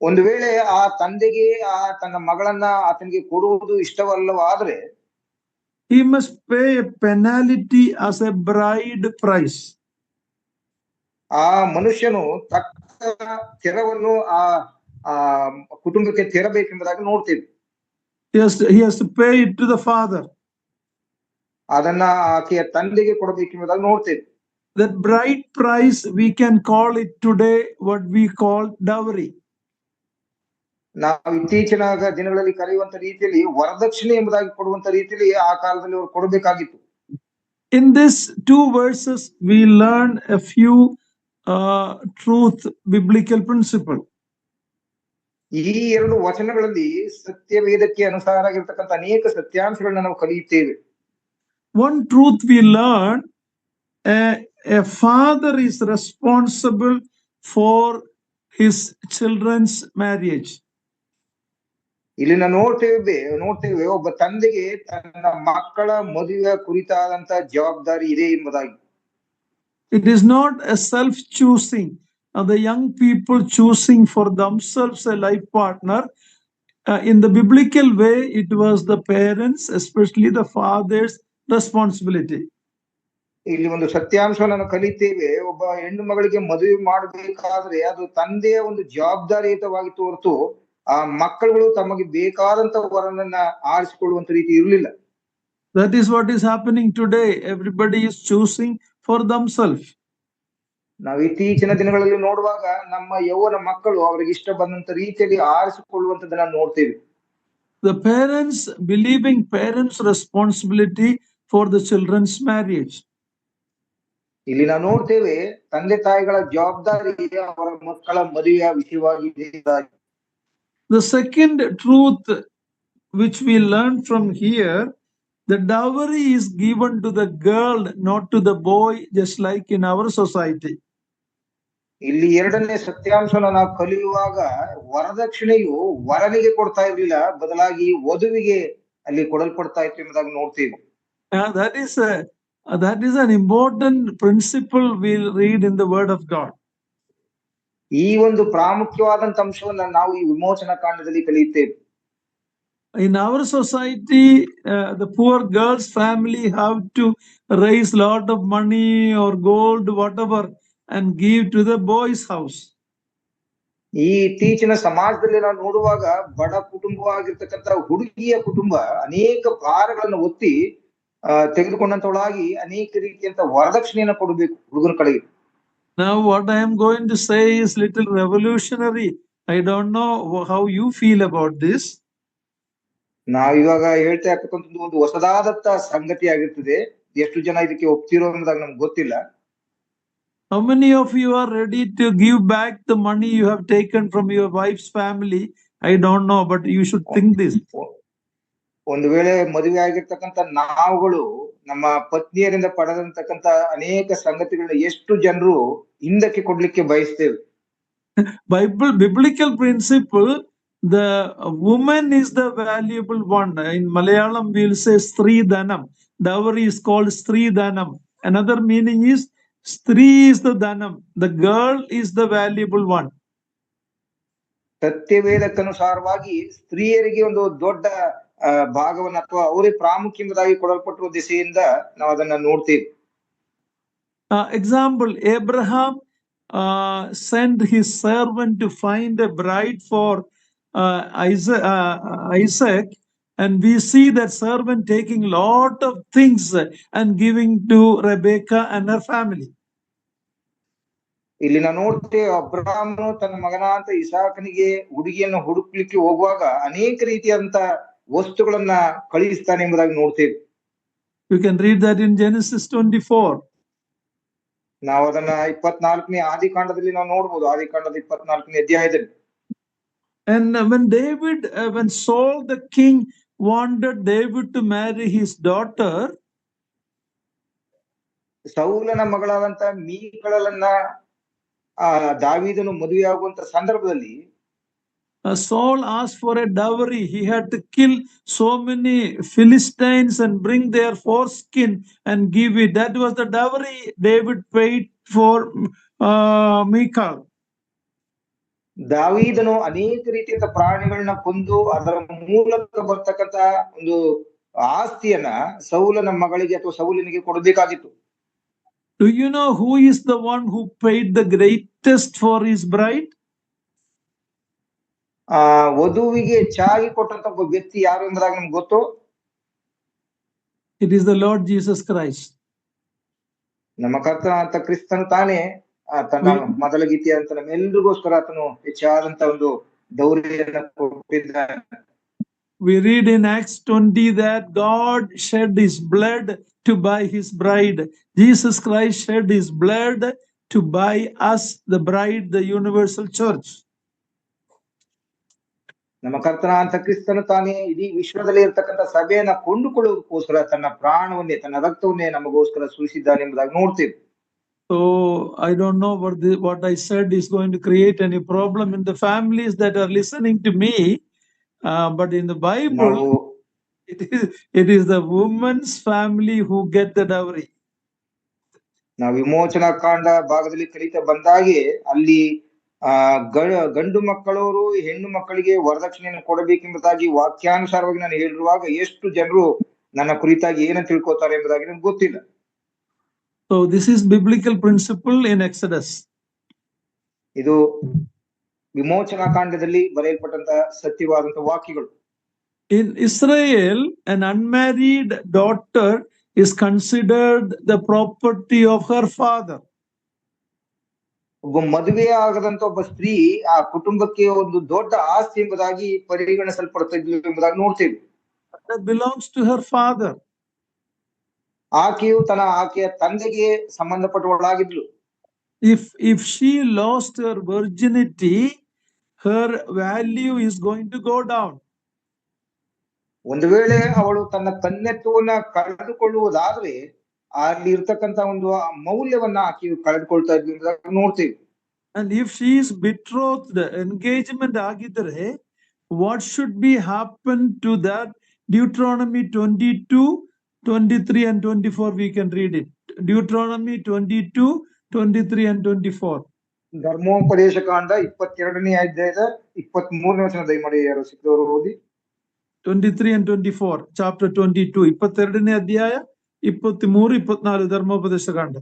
ಒಂದು ವೇಳೆ ಆ ತಂದೆಗೆ ತನ್ನ ಮಗಳನ್ನ ಆತನಿಗೆ ಕೊಡುವುದು ಇಷ್ಟವಲ್ಲವಾದ್ರೆ he must pay a penalty as a bride price. ಆ ಮನುಷ್ಯನು ತಕ್ಕ ತೆರವನ್ನು ಆ ಕುಟುಂಬಕ್ಕೆ ತೆರಬೇಕೆಂಬುದಾಗಿ ನೋಡ್ತೇವೆ. He has to pay it to the father. ಅದನ್ನ ಆಕೆಯ ತಂದೆಗೆ ಕೊಡಬೇಕೆಂಬುದಾಗಿ ನೋಡ್ತೇವೆ. That bride price, we can call it today what we call dowry. ನಾವು ಇತ್ತೀಚಿನ ದಿನಗಳಲ್ಲಿ ಕರೆಯುವಂತ ರೀತಿಯಲ್ಲಿ ವರದಕ್ಷಿಣೆ ಎಂಬುದಾಗಿ ಕೊಡುವಂತ ರೀತಿಯಲ್ಲಿ ಆ ಕಾಲದಲ್ಲಿ ಅವರು ಕೊಡಬೇಕಾಗಿತ್ತು. In this 2 verses, we learn a few truth biblical principle. ಈ ಎರಡು ವಚನಗಳಲ್ಲಿ ಸತ್ಯವೇದಕ್ಕೆ ಅನುಸಾರ ಆಗಿರ್ತಕ್ಕಂಥ ಅನೇಕ ಸತ್ಯಾಂಶಗಳನ್ನ ನಾವು ಕಲಿಯುತ್ತೇವೆ. One truth we learn, a father is responsible for his children's marriage. ಇಲ್ಲಿ ನಾವು ನೋಡ್ತೇವೆ ಒಬ್ಬ ತಂದೆಗೆ ತನ್ನ ಮಕ್ಕಳ ಮದುವೆ ಕುರಿತಾದಂತ ಜವಾಬ್ದಾರಿ ಇದೆ ಎಂಬುದಾಗಿ. It is not a self-choosing, the young people choosing for themselves a life partner. In the biblical way, it was the parents, especially the father's responsibility. ಇಲ್ಲಿ ಒಂದು ಸತ್ಯಾಂಶವನ್ನು ನಾವು ಕಲಿತೇವೆ. ಒಬ್ಬ ಹೆಣ್ಣು ಮಗಳಿಗೆ ಮದುವೆ ಮಾಡಬೇಕಾದ್ರೆ ಅದು ತಂದೆಯ ಒಂದು ಜವಾಬ್ದಾರಿಯುತವಾಗಿತ್ತು ಹೊರತು ಆ ಮಕ್ಕಳುಗಳು ತಮಗೆ ಬೇಕಾದಂತ ವರನನ್ನ ಆರಿಸಿಕೊಳ್ಳುವಂತ ರೀತಿ ಇರಲಿಲ್ಲ. That is what is happening today. Everybody is choosing for themselves. ನಾವು ಇತ್ತೀಚಿನ ದಿನಗಳಲ್ಲಿ ನೋಡುವಾಗ ನಮ್ಮ ಯೌವನ ಮಕ್ಕಳು ಅವರಿಗೆ ಇಷ್ಟ ಬಂದಂತ ರೀತಿಯಲ್ಲಿ ಆರಿಸಿಕೊಳ್ಳುವಂತದನ್ನ ನೋಡ್ತೇವೆ. The parents, believing parents' responsibility for the children's marriage. ಇಲ್ಲಿ ನಾವು ನೋಡ್ತೇವೆ ತಂದೆ ತಾಯಿಗಳ ಜವಾಬ್ದಾರಿ ಇದೆ ಅವರ ಮಕ್ಕಳ ಮದುವೆಯ ವಿಷಯವಾಗಿ. The second truth which we learn from here, the dowry is given to the girl, not to the boy, just like in our society. ಇಲ್ಲಿ ಎರಡನೇ ಸತ್ಯಾಂಶನ ನಾವು ಕಲಿಯುವಾಗ ವರದಕ್ಷಿಣೆಯು ವರನಿಗೆ ಕೊಡ್ತಾ ಇರ್ಲಿಲ್ಲ, ಬದಲಾಗಿ ವಧುವಿಗೆ ಅಲ್ಲಿ ಕೊಡಲ್ಪಡ್ತಾ ಇತ್ತು ಎಂಬುದಾಗಿ ನೋಡ್ತೀವಿ. That is an important principle we'll read in the Word of God. ಈ ಒಂದು ಪ್ರಾಮುಖ್ಯವಾದಂತ ಅಂಶವನ್ನ ನಾವು ಈ ವಿಮೋಚನಾ ಕಾಂಡದಲ್ಲಿ ಕಲಿಯುತ್ತೇವೆ. In our society, the poor girl's family have to raise lot of money or gold, whatever, and give to the boy's house. ಈ ಇತ್ತೀಚಿನ ಸಮಾಜದಲ್ಲಿ ನಾವು ನೋಡುವಾಗ ಬಡ ಕುಟುಂಬವಾಗಿರ್ತಕ್ಕಂಥ ಹುಡುಗಿಯ ಕುಟುಂಬ ಅನೇಕ ಭಾರಗಳನ್ನು ಒತ್ತಿ ತೆಗೆದುಕೊಂಡಂತೊಳಗಾಗಿ ಅನೇಕ ರೀತಿಯಂತ ವರದಕ್ಷಿಣೆಯನ್ನು ಕೊಡಬೇಕು ಹುಡುಗನ ಕಡೆಗೆ. Now what I am going to say is little revolutionary. I don't know how you feel about this. ನಾವ್ ಇವಾಗ ಹೇಳ್ತಾ ಇರ್ತಕ್ಕಂಥದ್ದು ಒಂದು ಹೊಸದಾದಂತ ಸಂಗತಿ ಆಗಿರ್ತದೆ. ಎಷ್ಟು ಜನ ಇದಕ್ಕೆ ಒಪ್ತಿರೋ ಅನ್ನೋದಾಗ ನಮ್ಗೆ ಗೊತ್ತಿಲ್ಲ. How many of you are ready to give back the money you have taken from your wife's family? I don't know, but you should think this. ಒಂದು ವೇಳೆ ಮದುವೆ ಆಗಿರ್ತಕ್ಕಂಥ ನಾವುಗಳು ನಮ್ಮ ಪತ್ನಿಯರಿಂದ ಪಡೆದಂತಕ್ಕಂಥ ಅನೇಕ ಸಂಗತಿಗಳನ್ನ ಎಷ್ಟು ಜನರು ಹಿಂದಕ್ಕೆ ಕೊಡ್ಲಿಕ್ಕೆ ಬಯಸ್ತೇವೆ. Biblical principle, the woman is the valuable one. In Malayalam we will say Stri Dhanam. Dowry is called Stri Dhanam. Another meaning is Stri is the Dhanam. The girl is the valuable one. ಸತ್ಯವೇದಕ್ಕನುಸಾರವಾಗಿ ಸ್ತ್ರೀಯರಿಗೆ ಒಂದು ದೊಡ್ಡ ಭಾಗವನ್ನು ಅಥವಾ ಅವರೇ ಪ್ರಾಮುಖ್ಯವಾಗಿ ಕೊಡಲ್ಪಟ್ಟಿರುವ ದಿಸೆಯಿಂದ ನಾವು ಅದನ್ನ ನೋಡ್ತೀವಿ. Example, Abraham sent his servant to find a bride for Isaac, and we see that servant taking lot of things and giving to Rebecca and her family. ಇಲ್ಲಿ ನಾವು ನೋಡ್ತೇವೆ ಅಬ್ರಹಾಮನು ತನ್ನ ಮಗನಾದಂತ ಇಸಾಕನಿಗೆ ಹುಡುಗಿಯನ್ನು ಹುಡುಕ್ಲಿಕ್ಕೆ ಹೋಗುವಾಗ ಅನೇಕ ರೀತಿಯಾದಂತ ವಸ್ತುಗಳನ್ನ ಕಳುಹಿಸ್ತಾನೆ ಎಂಬುದಾಗಿ ನೋಡ್ತೇವೆ. You can read that in Genesis 24. ನಾವು ಅದನ್ನ 24ನೇ ಆದಿಕಾಂಡದಲ್ಲಿ ನಾವು ನೋಡಬಹುದು. ಆದಿಕಾಂಡದ 24ನೇ ಅಧ್ಯಾಯದಲ್ಲಿ. And when Saul the king wanted David to marry his daughter, ಸೌಲನ ಮಗಳಾದಂತ ಮೀಕಳನ್ನ ದಾವೀದನು ಮದುವೆಯಾಗುವಂತ ಸಂದರ್ಭದಲ್ಲಿ Saul asked for a dowry. He had to kill so many Philistines and bring their foreskin and give it. That was the dowry David paid for Michal. ದಾವೀದನು ಅನೇಕ ರೀತಿಯ ಪ್ರಾಣಿಗಳನ್ನ ಕೊಂದು ಅದರ ಮೂಲಕ ಬರ್ತಕ್ಕಂತ ಒಂದು ಆಸ್ತಿಯನ್ನ ಸೌಲನ ಮಗಳಿಗೆ ಅಥವಾ ಸೌಲನಿಗೆ ಕೊಡಬೇಕಾಗಿತ್ತು. Do you know who is the one who paid the greatest for his bride? ವಧುವಿಗೆ ಹೆಚ್ಚಾಗಿ ಕೊಟ್ಟಂತ ಒಬ್ಬ ವ್ಯಕ್ತಿ ಯಾರು ಎಂಬುದಾಗಿ ನಮ್ಗೆ ಗೊತ್ತು. It is the Lord Jesus Christ. ನಮ್ಮ ಕರ್ತನಾದಂತ ಕ್ರಿಸ್ತನು ತಾನೇ ತನ್ನ ಮೊದಲ ಗೀತೆ ಅಂತ ನಮ್ಮೆಲ್ರಿಗೋಸ್ಕರ ಆತನು ಹೆಚ್ಚಾದಂತ ಒಂದು ದೌರ್ಯನ್ನ ಕೊಟ್ಟಿದ್ದಾನೆ. We read in Acts 20 that God shed his blood to buy his bride. Jesus Christ shed his blood to buy us, the bride, the universal church. ನಮ್ಮ ಕರ್ತನಾದಂತ ಕ್ರಿಸ್ತನು ತಾನೇ ಇಡೀ ವಿಶ್ವದಲ್ಲಿ ಇರ್ತಕ್ಕಂಥ ಸಭೆಯನ್ನ ಕೊಂಡುಕೊಳ್ಳೋದಕ್ಕೋಸ್ಕರ ತನ್ನ ಪ್ರಾಣವನ್ನೇ ತನ್ನ ರಕ್ತವನ್ನೇ ನಮಗೋಸ್ಕರ ಸುರಿಸಿದ್ದಾನೆ ಎಂಬುದಾಗಿ ನೋಡ್ತೀವಿ. So I don't know what I said is going to create any problem in the families that are listening to me, but in the Bible, ನಾವು it is the woman's family who get the dowry. ನಾವು ವಿಮೋಚನಾ ಕಾಂಡ ಭಾಗದಲ್ಲಿ ಕಲಿತಾ ಬಂದಾಗೆ ಅಲ್ಲಿ ಗಂಡು ಮಕ್ಕಳವರು ಹೆಣ್ಣು ಮಕ್ಕಳಿಗೆ ವರದಕ್ಷಿಣೆಯನ್ನು ಕೊಡಬೇಕೆಂಬುದಾಗಿ ವಾಕ್ಯಾನುಸಾರವಾಗಿ ನಾನು ಹೇಳಿರುವಾಗ ಎಷ್ಟು ಜನರು ನನ್ನ ಕುರಿತಾಗಿ ಏನಂತ ತಿಳ್ಕೊತಾರೆ ಎಂಬುದಾಗಿ ನನ್ಗೆ ಗೊತ್ತಿಲ್ಲ. So this is biblical principle in Exodus. ಇದು ವಿಮೋಚನಾ ಕಾಂಡದಲ್ಲಿ ಬರೆಯಲ್ಪಟ್ಟಂತ ಸತ್ಯವಾದಂತ ವಾಕ್ಯಗಳು. In Israel, an unmarried daughter is considered the property of her father. ಒಬ್ಬ ಮದುವೆ ಆಗದಂತ ಒಬ್ಬ ಸ್ತ್ರೀ ಆ ಕುಟುಂಬಕ್ಕೆ ಒಂದು ದೊಡ್ಡ ಆಸ್ತಿ ಎಂಬುದಾಗಿ ಪರಿಗಣಿಸಲ್ಪಡ್ತಿದ್ಲು ಎಂಬುದಾಗಿ ನೋಡ್ತೀವಿ. That belongs to her father. ಆಕೆಯು ಆಕೆಯ ತಂದೆಗೆ ಸಂಬಂಧಪಟ್ಟವಳಾಗಿದ್ಲು. If she lost her virginity, her value is going to go down. ಒಂದು ವೇಳೆ ಅವಳು ತನ್ನ ಕನ್ಯತ್ವವನ್ನ ಕಳೆದುಕೊಳ್ಳುವುದಾದ್ರೆ ಅಲ್ಲಿ ಇರ್ತಕ್ಕಂತ ಒಂದು ಮೌಲ್ಯವನ್ನ ಆಕೆಯು ಕಳೆದುಕೊಳ್ತಾ ಇದ್ಲು ಎಂಬುದಾಗಿ ನೋಡ್ತೀವಿ. And if she is betrothed, engagement ಆಗಿದ್ರೆ, what should be happen to that? Deuteronomy 22, 23 and 24 we can read it. Deuteronomy 22, 23 and 24. ಧರ್ಮೋಪದೇಶ ಕಾಂಡ 22ನೇ ಅಧ್ಯಾಯದ 23ನೇ ವಚನ ದಯಮಾಡಿ ಯಾರು ಸಿಕ್ಕದವರು ಓದಿ. 23 and 24, chapter 22, 22ನೇ ಅಧ್ಯಾಯ 23, 24 ಧರ್ಮೋಪದೇಶ ಕಾಂಡ.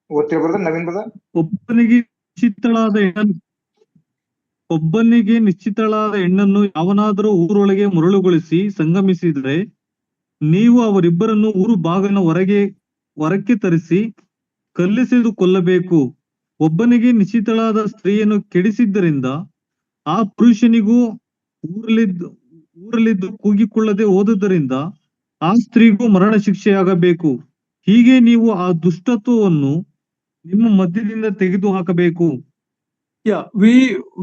ಓದ್ತಿರ ಬ್ರದರ್, ನವೀನ್ ಬ್ರದರ್. ಒಬ್ಬನಿಗೆ ನಿಶ್ಚಿತಳಾದ ಹೆಣ್ಣನ್ನು ಯಾವನಾದರೂ ಊರೊಳಗೆ ಮರಳುಗೊಳಿಸಿ ಸಂಗಮಿಸಿದರೆ ನೀವು ಅವರಿಬ್ಬರನ್ನು ಊರು ಬಾಗಿಲಿನ ಹೊರಕ್ಕೆ ತರಿಸಿ ಕಲ್ಲೆಸೆದು ಕೊಲ್ಲಬೇಕು. ಒಬ್ಬನಿಗೆ ನಿಶ್ಚಿತಳಾದ ಸ್ತ್ರೀಯನ್ನು ಕೆಡಿಸಿದ್ದರಿಂದ ಆ ಪುರುಷನಿಗೂ ಊರಲ್ಲಿದ್ದು ಕೂಗಿಕೊಳ್ಳದೆ ಹೋದುದರಿಂದ ಆ ಸ್ತ್ರೀಗೂ ಮರಣ ಶಿಕ್ಷೆಯಾಗಬೇಕು. ಹೀಗೆ ನೀವು ಆ ದುಷ್ಟತ್ವವನ್ನು ನಿಮ್ಮ ಮಧ್ಯದಿಂದ ತೆಗೆದು ಹಾಕಬೇಕು. Yeah,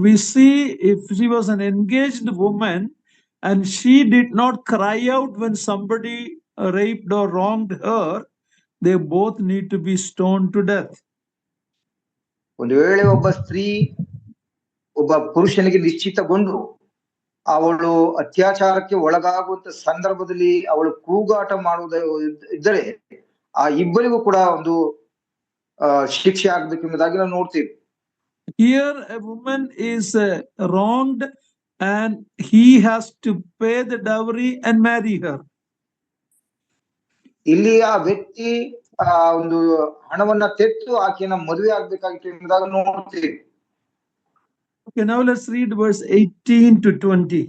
we see if she was an engaged woman and she did not cry out when somebody raped or wronged her, they both need to be stoned to death. ಒಂದು ವೇಳೆ ಒಬ್ಬ ಸ್ತ್ರೀ ಒಬ್ಬ ಪುರುಷನಿಗೆ ನಿಶ್ಚಿತಗೊಂಡು ಅವಳು ಅತ್ಯಾಚಾರಕ್ಕೆ ಒಳಗಾಗುವಂತ ಸಂದರ್ಭದಲ್ಲಿ ಅವಳು ಕೂಗಾಟ ಮಾಡುವುದು ಇದ್ದರೆ ಆ ಇಬ್ಬರಿಗೂ ಕೂಡ ಒಂದು ಶಿಕ್ಷೆ ಆಗ್ಬೇಕೆಂಬುದಾಗಿ ನಾವು ನೋಡ್ತೀವಿ. Here a woman is wronged and he has to pay the dowry and marry her. ಇಲ್ಲಿ ಆ ವ್ಯಕ್ತಿ ಒಂದು ಹಣವನ್ನ ತೆತ್ತು ಆಕೆಯನ್ನ ಮದುವೆ ಆಗ್ಬೇಕಾಗಿತ್ತು ಎಂಬುದಾಗಿ ನೋಡ್ತೀವಿ. Okay, now let's read verse 18 to 20.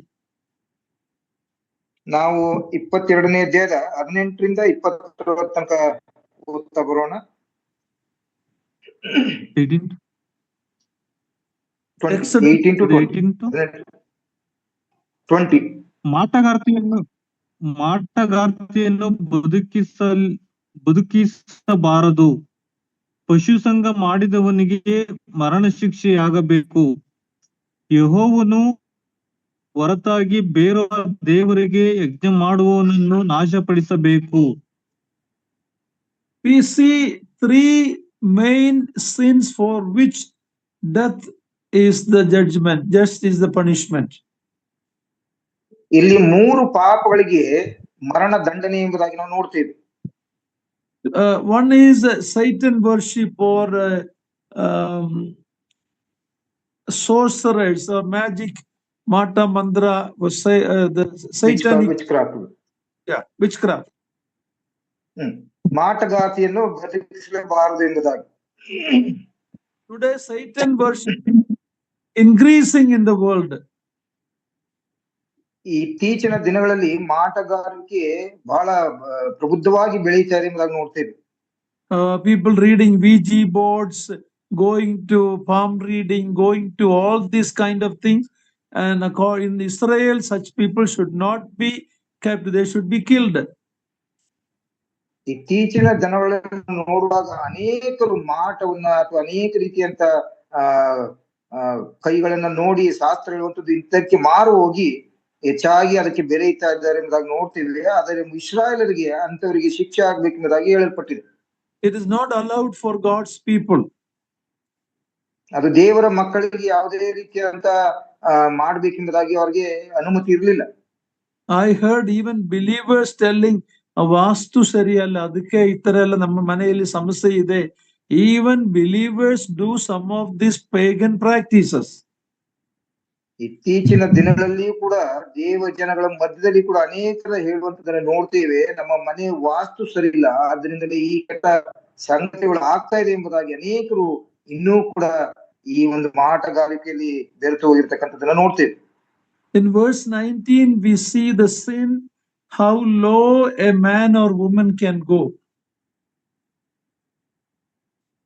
ನಾವು 22ನೇ ಅಧ್ಯಾಯದ 18ರಿಂದ 20 ತನಕ ಓದ್ತಾ ಬರೋಣ. 18 to 20. ಮಾಟಗಾರ್ತಿಯನ್ನು ಬದುಕಿಸಬಾರದು. ಪಶು ಸಂಗ ಮಾಡಿದವನಿಗೆ ಮರಣ ಶಿಕ್ಷೆಯಾಗಬೇಕು. ಯೆಹೋವನು ಹೊರತಾಗಿ ಬೇರೊಬ್ಬ ದೇವರಿಗೆ ಯಜ್ಞ ಮಾಡುವವನನ್ನು ನಾಶಪಡಿಸಬೇಕು. We see three main sins for which death is the judgment, just is the punishment. ಇಲ್ಲಿ 3 ಪಾಪಗಳಿಗೆ ಮರಣ ದಂಡನೆ ಎಂಬುದಾಗಿ ನಾವು ನೋಡ್ತೇವೆ. One is Satan worship or sorcerers or magic, mata mandra, was the satanic witchcraft. Yeah, witchcraft. ಮಾಟಗಾತಿಯನ್ನು ಬದುಕಿಸಲೇಬಾರದು ಎಂಬುದಾಗಿ. Today Satan worship increasing in the world. ಇತ್ತೀಚಿನ ದಿನಗಳಲ್ಲಿ ಮಾಟಗಾರಿಕೆ ಬಹಳ ಪ್ರಬುದ್ಧವಾಗಿ ಬೆಳೀತಾರೆ ಎಂಬುದಾಗಿ ನೋಡ್ತೇವೆ. People reading Ouija boards, going to palm reading, going to all these kind of things, and in Israel such people should not be kept, they should be killed. ಇತ್ತೀಚಿನ ದಿನಗಳಲ್ಲಿ ನೋಡುವಾಗ ಅನೇಕರು ಮಾಟವನ್ನ ಅಥವಾ ಅನೇಕ ರೀತಿಯಂತ ಕೈಗಳನ್ನ ನೋಡಿ ಶಾಸ್ತ್ರ ಹೇಳುವಂಥದ್ದು ಇಂಥಕ್ಕೆ ಮಾರು ಹೋಗಿ ಹೆಚ್ಚಾಗಿ ಅದಕ್ಕೆ ಬೆರೆಯುತ್ತಾ ಇದ್ದಾರೆ ಎಂಬುದಾಗಿ ನೋಡ್ತಿದ್ವಿ. ಆದರೆ ಇಸ್ರಾಯೇಲರಿಗೆ ಅಂತವರಿಗೆ ಶಿಕ್ಷೆ ಆಗ್ಬೇಕೆಂಬುದಾಗಿ ಹೇಳಲ್ಪಟ್ಟಿದೆ. It is not allowed for God's people. ಅದು ದೇವರ ಮಕ್ಕಳಿಗೆ ಯಾವುದೇ ರೀತಿಯಾದಂತ ಮಾಡ್ಬೇಕೆಂಬುದಾಗಿ ಅವ್ರಿಗೆ ಅನುಮತಿ ಇರಲಿಲ್ಲ. I heard even believers telling ವಾಸ್ತು ಸರಿಯಲ್ಲ, ಅದಕ್ಕೆ ಈ ತರ ಎಲ್ಲ ನಮ್ಮ ಮನೆಯಲ್ಲಿ ಸಮಸ್ಯೆ ಇದೆ. Even believers do some of these pagan practices. ಇತ್ತೀಚಿನ ದಿನಗಳಲ್ಲಿಯೂ ಕೂಡ ದೇವ ಜನಗಳ ಮಧ್ಯದಲ್ಲಿ ಕೂಡ ಅನೇಕರ ಹೇಳುವಂತದನ್ನ ನೋಡ್ತೇವೆ. ನಮ್ಮ ಮನೆ ವಾಸ್ತು ಸರಿ ಇಲ್ಲ, ಆದ್ರಿಂದಲೇ ಈ ಕೆಟ್ಟ ಸಂಗತಿಗಳು ಆಗ್ತಾ ಇದೆ ಎಂಬುದಾಗಿ ಅನೇಕರು ಇನ್ನೂ ಕೂಡ ಈ ಒಂದು ಮಾಟಗಾರಿಕೆಯಲ್ಲಿ ಬೆರೆತು ಹೋಗಿರ್ತಕ್ಕಂಥದ್ದನ್ನ ನೋಡ್ತೇವೆ. In verse 19 we see the sin, how low a man or woman can go.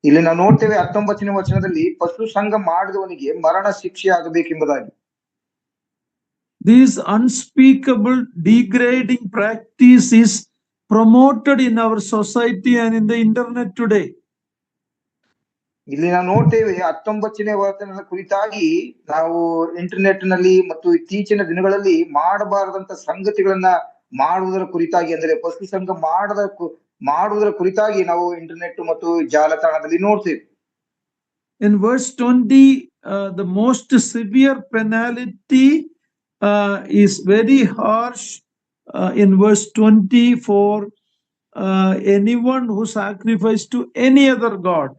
ಇಲ್ಲಿ ನಾವು ನೋಡ್ತೇವೆ 19ನೇ ವಚನದಲ್ಲಿ ಪಶು ಸಂಘ ಮಾಡಿದವನಿಗೆ ಮರಣ ಶಿಕ್ಷೆ ಆಗಬೇಕೆಂಬುದಾಗಿ. This unspeakable degrading practice is promoted in our society and in the internet today. ಇಲ್ಲಿ ನಾವು ನೋಡ್ತೇವೆ 19ನೇ ವಚನದ ಕುರಿತಾಗಿ ನಾವು ಇಂಟರ್ನೆಟ್ ನಲ್ಲಿ ಮತ್ತು ಇತ್ತೀಚಿನ ದಿನಗಳಲ್ಲಿ ಮಾಡಬಾರದಂತ ಸಂಗತಿಗಳನ್ನ ಮಾಡುವುದರ ಕುರಿತಾಗಿ, ಅಂದ್ರೆ ಪಶು ಸಂಘ ಮಾಡುವುದರ ಕುರಿತಾಗಿ ನಾವು ಇಂಟರ್ನೆಟ್ ಮತ್ತು ಜಾಲತಾಣದಲ್ಲಿ ನೋಡ್ತೇವೆ. In verse 20 the most severe penalty is very harsh in verse 20 for anyone who sacrificed to any other god.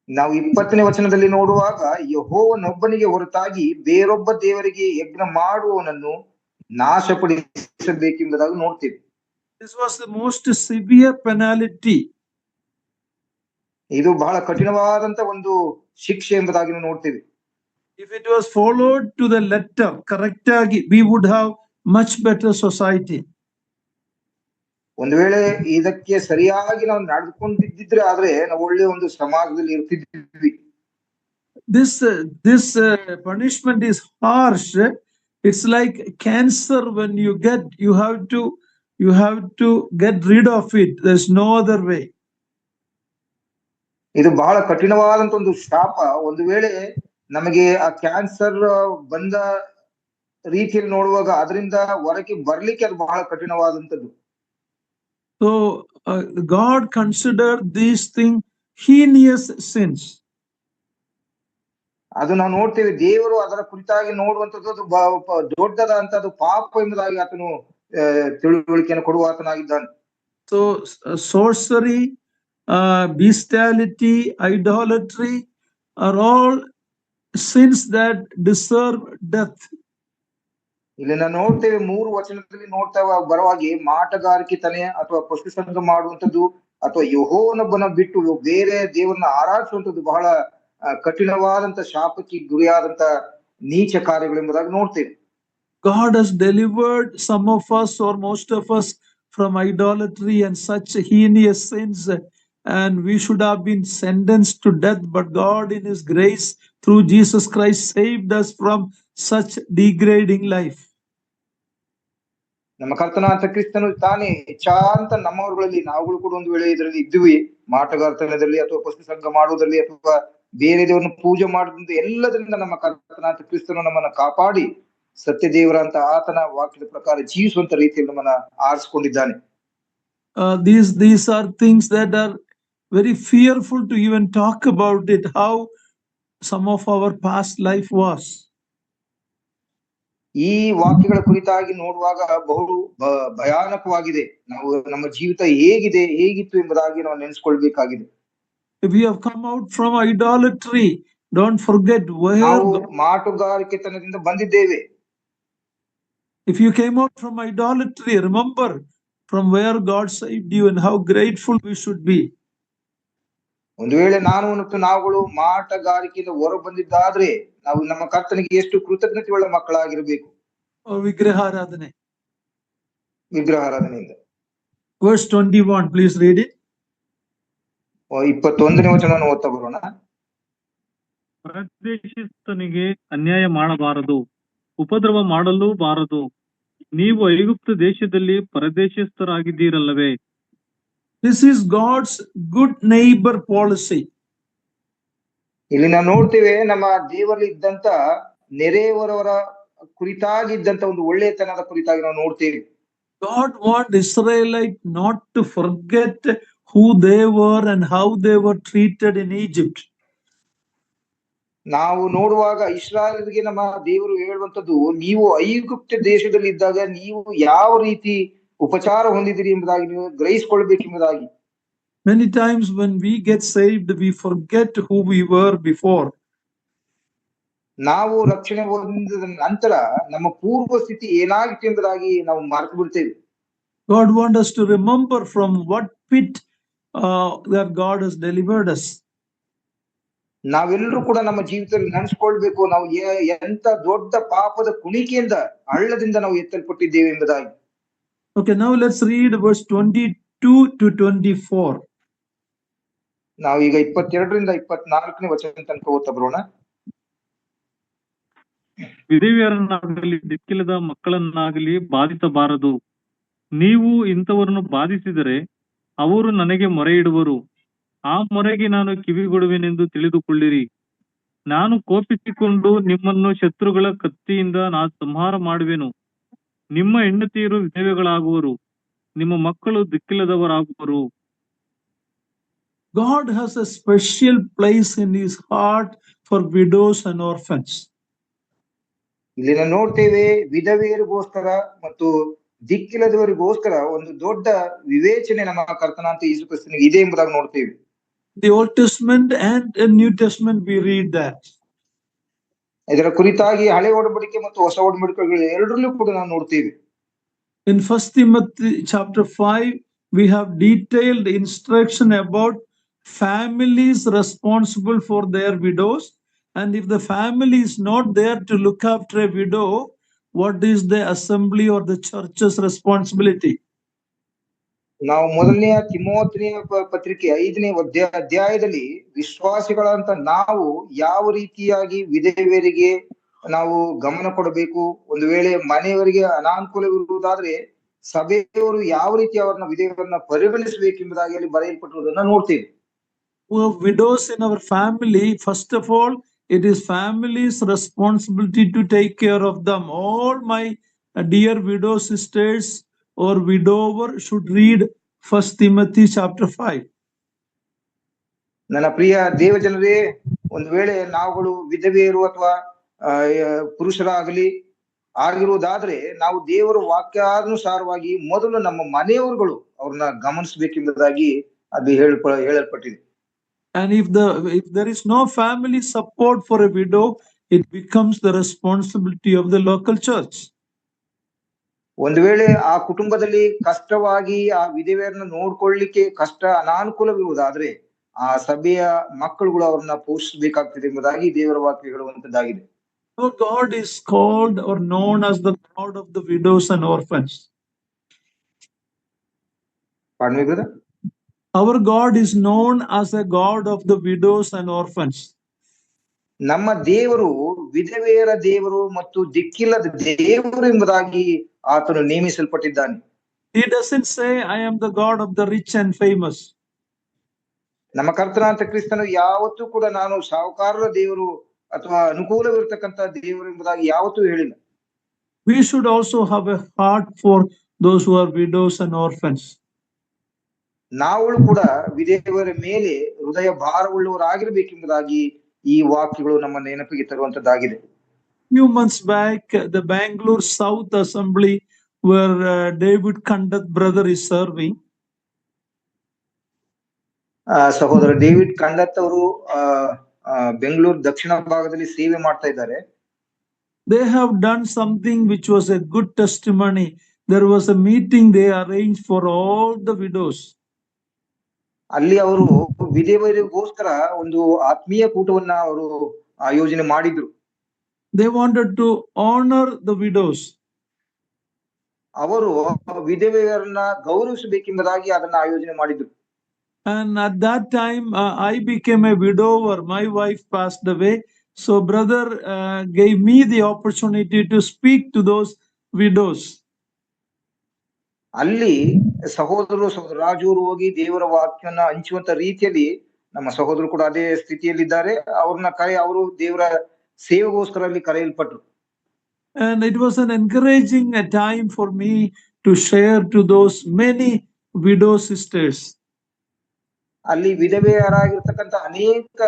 ನಾವು 20ನೇ ವಚನದಲ್ಲಿ ನೋಡುವಾಗ ಯೆಹೋವನೊಬ್ಬನಿಗೆ ಹೊರತಾಗಿ ಬೇರೊಬ್ಬ ದೇವರಿಗೆ ಯಜ್ಞ ಮಾಡುವವನನ್ನು ನಾಶಪಡಿಸಬೇಕೆಂಬುದಾಗಿ ನೋಡ್ತೇವೆ. This was the most severe penalty. ಇದು ಬಹಳ ಕಠಿಣವಾದಂತ ಒಂದು ಶಿಕ್ಷೆ ಎಂಬುದಾಗಿ ನಾವು ನೋಡ್ತೇವೆ. If it was followed to the letter correct ಆಗಿ we would have much better society. ಒಂದು ವೇಳೆ ಇದಕ್ಕೆ ಸರಿಯಾಗಿ ನಾವು ನಡೆದುಕೊಂಡಿದ್ದಿದ್ರೆ ಆದ್ರೆ ನಾವು ಒಳ್ಳೆ ಒಂದು ಸಮಾಜದಲ್ಲಿ ಇರ್ತಿದ್ವಿ. This punishment is harsh. It's like cancer. When you get, you have to get rid of it. There's no other way. ಇದು ಬಹಳ ಕಠಿಣವಾದಂತ ಒಂದು ಶಾಪ. ಒಂದು ವೇಳೆ ನಮಗೆ ಆ ಕ್ಯಾನ್ಸರ್ ಬಂದ ರೀತಿಯಲ್ಲಿ ನೋಡುವಾಗ ಅದರಿಂದ ಹೊರಗೆ ಬರ್ಲಿಕ್ಕೆ ಅದು ಬಹಳ ಕಠಿಣವಾದಂತದ್ದು. So God considered these things heinous sins. ಅದು ನಾವು ನೋಡ್ತೇವೆ, ದೇವರು ಅದರ ಕುರಿತಾಗಿ ನೋಡುವಂತದ್ದು ಅದು ದೊಡ್ಡದಂತದ್ದು ಪಾಪ ಎಂಬುದಾಗಿ ಆತನು ತಿಳುವಳಿಕೆಯನ್ನು ಕೊಡುವ ಆತನಾಗಿದ್ದಾನೆ. So sorcery, bestiality, idolatry are all sins that deserve death. ಇಲ್ಲಿ ನಾವು ನೋಡ್ತೇವೆ 3 ವಚನದಲ್ಲಿ ನೋಡ್ತಾ ಬರುವಾಗಿ ಮಾಟಗಾರಿಕೆತನೆ ಅಥವಾ ಪಶು ಸಂಘ ಮಾಡುವಂತದ್ದು ಅಥವಾ ಯೆಹೋವನೊಬ್ಬನ ಬಿಟ್ಟು ಬೇರೆ ದೇವರನ್ನ ಆರಾಧಿಸುವಂತದ್ದು ಬಹಳ ಕಠಿಣವಾದಂತ ಶಾಪಕ್ಕೆ ಗುರಿಯಾದಂತ ನೀಚ ಕಾರ್ಯಗಳು ಎಂಬುದಾಗಿ ನೋಡ್ತೇವೆ. God has delivered some of us or most of us from idolatry and such heinous sins, and we should have been sentenced to death, but God in his grace through Jesus Christ saved us from such degrading life. ನಮ್ಮ ಕರ್ತನಾದ ಕ್ರಿಸ್ತನು ತಾನೇ ಹೆಚ್ಚಾಂತ ನಮ್ಮವರುಗಳಲ್ಲಿ ನಾವುಗಳು ಕೂಡ ಒಂದು ವೇಳೆ ಇದರಲ್ಲಿ ಇದ್ವಿ, ಮಾಟಗಾರತನದಲ್ಲಿ ಅಥವಾ ಪಶು ಸಂಘ ಮಾಡುವುದರಲ್ಲಿ ಅಥವಾ ಬೇರೆ ದೇವರನ್ನು ಪೂಜೆ ಮಾಡುವುದರಿಂದ ಎಲ್ಲದರಿಂದ ನಮ್ಮ ಕರ್ತನಾದ ಕ್ರಿಸ್ತನು ನಮ್ಮನ್ನ ಕಾಪಾಡಿ ಸತ್ಯ ದೇವರ ಅಂತ ಆತನ ವಾಕ್ಯದ ಪ್ರಕಾರ ಜೀವಿಸುವಂತ ರೀತಿಯಲ್ಲಿ ನಮ್ಮನ್ನ ಆರಿಸಿಕೊಂಡಿದ್ದಾನೆ. These are things that are very fearful to even talk about it, how some of our past life was. ಈ ವಾಕ್ಯಗಳ ಕುರಿತಾಗಿ ನೋಡುವಾಗ ಬಹು ಭಯಾನಕವಾಗಿದೆ. ನಾವು ನಮ್ಮ ಜೀವಿತ ಹೇಗಿತ್ತು ಎಂಬುದಾಗಿ ನಾವು ನೆನೆಸ್ಕೊಳ್ಬೇಕಾಗಿದೆ. If you have come out from idolatry, don't forget where ನಾವು ಮಾಟುಗಾರಿಕೆತನದಿಂದ ಬಂದಿದ್ದೇವೆ. If you came out from idolatry, remember from where God saved you and how grateful we should be. ಒಂದು ವೇಳೆ ನಾನು ಮತ್ತು ನಾವುಗಳು ಮಾಟಗಾರಿಕೆಯಿಂದ ಹೊರ ಬಂದಿದ್ದಾದ್ರೆ ನಾವು ನಮ್ಮ ಕರ್ತನಿಗೆ ಎಷ್ಟು ಕೃತಜ್ಞತೆಯುಳ್ಳ ಮಕ್ಕಳಾಗಿರ್ಬೇಕು. ವಿಗ್ರಹಾರಾಧನೆಯಿಂದ. Verse 21, please read it. 21ನೇ ವಚನವನ್ನು ಓದ್ತಾ ಬರೋಣ. ಪರದೇಶಸ್ಥನಿಗೆ ಅನ್ಯಾಯ ಮಾಡಬಾರದು, ಉಪದ್ರವ ಮಾಡಲೂ ಬಾರದು. ನೀವು ಐಗುಪ್ತ ದೇಶದಲ್ಲಿ ಪರದೇಶಸ್ಥರಾಗಿದ್ದೀರಲ್ಲವೇ. This is God's good neighbor policy. ಇಲ್ಲಿ ನಾವು ನೋಡ್ತೇವೆ ನಮ್ಮ ದೇವರಲ್ಲಿ ಇದ್ದಂತ ನೆರೆಯವರವರ ಕುರಿತಾಗಿ ಇದ್ದಂತ ಒಂದು ಒಳ್ಳೆತನದ ಕುರಿತಾಗಿ ನಾವು ನೋಡ್ತೇವೆ. God want Israelite not to forget who they were and how they were treated in Egypt. ನಾವು ನೋಡುವಾಗ ಇಸ್ರಾಯೇಲ್ಗೆ ನಮ್ಮ ದೇವರು ಹೇಳುವಂತದ್ದು, ನೀವು ಐಗುಪ್ತ ದೇಶದಲ್ಲಿ ಇದ್ದಾಗ ನೀವು ಯಾವ ರೀತಿ ಉಪಚಾರ ಹೊಂದಿದಿರಿ ಎಂಬುದಾಗಿ ನೀವು ಗ್ರಹಿಸಿಕೊಳ್ಬೇಕೆಂಬುದಾಗಿ. Many times when we get saved, we forget who we were before. ನಾವು ರಕ್ಷಣೆ ಹೊಂದಿದ ನಂತರ ನಮ್ಮ ಪೂರ್ವ ಸ್ಥಿತಿ ಏನಾಗಿತ್ತು ಎಂಬುದಾಗಿ ನಾವು ಮರೆತು ಬಿಡ್ತೇವೆ. God wants us to remember from what pit that God has delivered us. ನಾವೆಲ್ಲರೂ ಕೂಡ ನಮ್ಮ ಜೀವಿತದಲ್ಲಿ ನೆನೆಸ್ಕೊಳ್ಬೇಕು, ನಾವು ಎಂತ ದೊಡ್ಡ ಪಾಪದ ಕುಣಿಕೆಯಿಂದ ಹಳ್ಳದಿಂದ ನಾವು ಎತ್ತಲ್ಪಟ್ಟಿದ್ದೇವೆ ಎಂಬುದಾಗಿ. Okay, now let's read verse 22 to 24. ನಾವೀಗ 22ರಿಂದ 24ನೇ ವಚನ ತನಕ ಓದ್ತಾ ಬರೋಣ. ವಿಧವೆಯರನ್ನಾಗಲಿ ದಿಕ್ಕಿಲ್ಲದ ಮಕ್ಕಳನ್ನಾಗಲಿ ಬಾಧಿಸಬಾರದು. ನೀವು ಇಂಥವರನ್ನು ಬಾಧಿಸಿದರೆ ಅವರು ನನಗೆ ಮೊರೆ ಇಡುವರು, ಆ ಮೊರೆಗೆ ನಾನು ಕಿವಿಗೊಡುವೆನೆಂದು ತಿಳಿದುಕೊಳ್ಳಿರಿ. ನಾನು ಕೋಪಿಸಿಕೊಂಡು ನಿಮ್ಮನ್ನು ಶತ್ರುಗಳ ಕತ್ತಿಯಿಂದ ನಾನು ಸಂಹಾರ ಮಾಡುವೆನು. ನಿಮ್ಮ ಹೆಂಡತಿಯರು ವಿಧವೆಗಳಾಗುವರು, ನಿಮ್ಮ ಮಕ್ಕಳು ದಿಕ್ಕಿಲ್ಲದವರಾಗುವರು. God has a special place in his heart for widows and orphans. ಇಲ್ಲಿ ನಾವು ನೋಡ್ತೇವೆ, ವಿಧವೆಯರಿಗೋಸ್ಕರ ಮತ್ತು ದಿಕ್ಕಿಲ್ಲದವರಿಗೋಸ್ಕರ ಒಂದು ದೊಡ್ಡ ವಿವೇಚನೆ ನಮ್ಮ ಕರ್ತನಾಂತ ಯೇಸು ಕ್ರಿಸ್ತನಿಗೆ ಇದೆ ಎಂಬುದಾಗಿ ನೋಡ್ತೇವೆ. The Old Testament and the New Testament we read that. ಇದರ ಕುರಿತಾಗಿ ಹಳೆ ಒಡಂಬಡಿಕೆ ಮತ್ತು ಹೊಸ ಒಡಂಬಡಿಕೆಗಳು ಎರಡರಲ್ಲೂ ಕೂಡ ನಾವು ನೋಡ್ತೇವೆ. In 1 Timothy chapter 5, we have detailed instruction about families responsible for their widows, and if the family is not there to look after a widow, what is the assembly or the church's responsibility? ನಾವು ಮೊದಲನೆಯ ತಿಮೋಥೆಯ ಪತ್ರಿಕೆ 5ನೇ ಅಧ್ಯಾಯದಲ್ಲಿ ವಿಶ್ವಾಸಿಗಳಂತ ನಾವು ಯಾವ ರೀತಿಯಾಗಿ ವಿಧವೆಯರಿಗೆ ನಾವು ಗಮನ ಕೊಡಬೇಕು, ಒಂದು ವೇಳೆ ಮನೆಯವರಿಗೆ ಅನಾನುಕೂಲವಿರುವುದಾದ್ರೆ ಸಭೆಯವರು ಯಾವ ರೀತಿ ಅವರನ್ನ ವಿಧವೆಯರನ್ನ ಪರಿಗಣಿಸಬೇಕೆಂಬುದಾಗಿ ಅಲ್ಲಿ ಬರೆಯಲ್ಪಟ್ಟಿರುವುದನ್ನ ನೋಡ್ತೇವೆ. Widows in our family, first of all, it is family's responsibility to take care of them. All my dear widow sisters or widower should read 1 Timothy chapter 5. ನನ್ನ ಪ್ರಿಯ ದೇವಜನರೇ, ಒಂದು ವೇಳೆ ನಾವುಗಳು ವಿಧವೆಯರು ಅಥವಾ ಪುರುಷರಾಗಲಿ ಆಗಿರುವುದಾದ್ರೆ ನಾವು ದೇವರ ವಾಕ್ಯಾನುಸಾರವಾಗಿ ಮೊದಲು ನಮ್ಮ ಮನೆಯವರುಗಳು ಅವ್ರನ್ನ ಗಮನಿಸಬೇಕೆಂಬುದಾಗಿ ಅದು ಹೇಳಲ್ಪಟ್ಟಿದೆ. And if there is no family support for a widow, it becomes the responsibility of the local church. ಒಂದು ವೇಳೆ ಆ ಕುಟುಂಬದಲ್ಲಿ ಕಷ್ಟವಾಗಿ ಆ ವಿಧವೆಯರನ್ನ ನೋಡ್ಕೊಳ್ಳಿಕ್ಕೆ ಅನಾನುಕೂಲವಿರುವುದಾದ್ರೆ ಆ ಸಭೆಯ ಮಕ್ಕಳುಗಳು ಅವ್ರನ್ನ ಪೋಷಿಸಬೇಕಾಗ್ತದೆ ಎಂಬುದಾಗಿ ದೇವರ ವಾಕ್ಯ ಹೇಳುವಂತದ್ದಾಗಿದೆ. God is called or known as the God of the widows and orphans. Pardon me, brother? Our God is known as a God of the widows and orphans. ನಮ್ಮ ದೇವರು ವಿಧವೆಯರ ದೇವರು ಮತ್ತು ದಿಕ್ಕಿಲ್ಲದ ದೇವರು ಎಂಬುದಾಗಿ ಆತನು ನೇಮಿಸಲ್ಪಟ್ಟಿದ್ದಾನೆ. He doesn't say, I am the God of the rich and famous. ನಮ್ಮ ಕರ್ತನಾಂತ ಕ್ರಿಸ್ತನು ಯಾವತ್ತೂ ಕೂಡ ನಾನು ಸಾಹುಕಾರರ ದೇವರು ಅಥವಾ ಅನುಕೂಲವಿರತಕ್ಕಂತ ದೇವರು ಎಂಬುದಾಗಿ ಯಾವತ್ತೂ ಹೇಳಿಲ್ಲ. We should also have a heart for those who are widows and orphans. ನಾವು ಕೂಡ ವಿಧವೆಯರ ಮೇಲೆ ಹೃದಯ ಭಾರವುಳ್ಳವರಾಗಿರ್ಬೇಕೆಂಬುದಾಗಿ ಈ ವಾಕ್ಯಗಳು ನಮ್ಮ ನೆನಪಿಗೆ ತರುವಂತದ್ದಾಗಿದೆ. Few months back, the Bangalore South Assembly, where David Kandat brother is serving. ಸಹೋದರ ಡೇವಿಡ್ ಕಂಡತ್ ಅವರು ಬೆಂಗಳೂರು ದಕ್ಷಿಣ ಭಾಗದಲ್ಲಿ ಸೇವೆ ಮಾಡ್ತಾ ಇದ್ದಾರೆ. They have done something which was a good testimony. There was a meeting they arranged for all the widows. ಅಲ್ಲಿ ಅವರು ವಿಧವೆಯರಿಗೋಸ್ಕರ ಒಂದು ಆತ್ಮೀಯ ಕೂಟವನ್ನ ಅವರು ಆಯೋಜನೆ ಮಾಡಿದ್ರು. They wanted to honor the widows. ಅವರು ವಿಧವೆಯರನ್ನ ಗೌರವಿಸಬೇಕೆಂಬುದಾಗಿ ಅದನ್ನ ಆಯೋಜನೆ ಮಾಡಿದ್ರು. And at that time, I became a widower. My wife passed away. So brother gave me the opportunity to speak to those widows. ಅಲ್ಲಿ ಸಹೋದರ ರಾಜೂರು ಹೋಗಿ ದೇವರ ವಾಕ್ಯನ ಹಂಚುವಂತ ರೀತಿಯಲ್ಲಿ ನಮ್ಮ ಸಹೋದರರು ಕೂಡ ಅದೇ ಸ್ಥಿತಿಯಲ್ಲಿದ್ದಾರೆ. ಅವರು ದೇವರ ಸೇವೆಗೋಸ್ಕರ ಅಲ್ಲಿ ಕರೆಯಲ್ಪಟ್ರು. And it was an encouraging time for me to share to those many widow sisters. ಅಲ್ಲಿ ವಿಧವೆಯರಾಗಿರ್ತಕ್ಕಂಥ ಅನೇಕ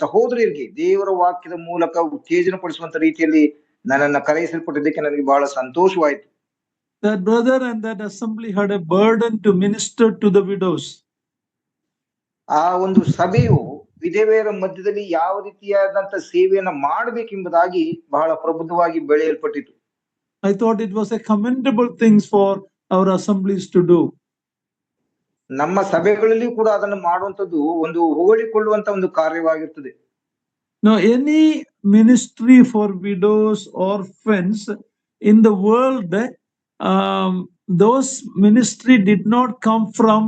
ಸಹೋದರಿಯರಿಗೆ ದೇವರ ವಾಕ್ಯದ ಮೂಲಕ ಉತ್ತೇಜನ ಪಡಿಸುವಂತ ರೀತಿಯಲ್ಲಿ ನನ್ನನ್ನ ಕರೆಯಿಸಲ್ಪಟ್ಟಿದ್ದಕ್ಕೆ ನನಗೆ ಬಹಳ ಸಂತೋಷವಾಯಿತು. That brother and that assembly had a burden to minister to the widows. ಆ ಒಂದು ಸಭೆಯು ವಿಧವೆಯರ ಮಧ್ಯದಲ್ಲಿ ಯಾವ ರೀತಿಯಾದಂತ ಸೇವೆಯನ್ನ ಮಾಡಬೇಕೆಂಬುದಾಗಿ ಬಹಳ ಪ್ರಬುದ್ಧವಾಗಿ ಬೆಳೆಯಲ್ಪಟ್ಟಿತು. I thought it was a commendable thing for our assemblies to do. ನಮ್ಮ ಸಭೆಗಳಲ್ಲಿ ಕೂಡ ಅದನ್ನು ಮಾಡುವಂತದ್ದು ಒಂದು ಹೊಗಳಿಕೊಳ್ಳುವಂತ ಒಂದು ಕಾರ್ಯವಾಗಿರ್ತದೆ. Now, any ministry for widows, orphans in the world, those ministry did not come from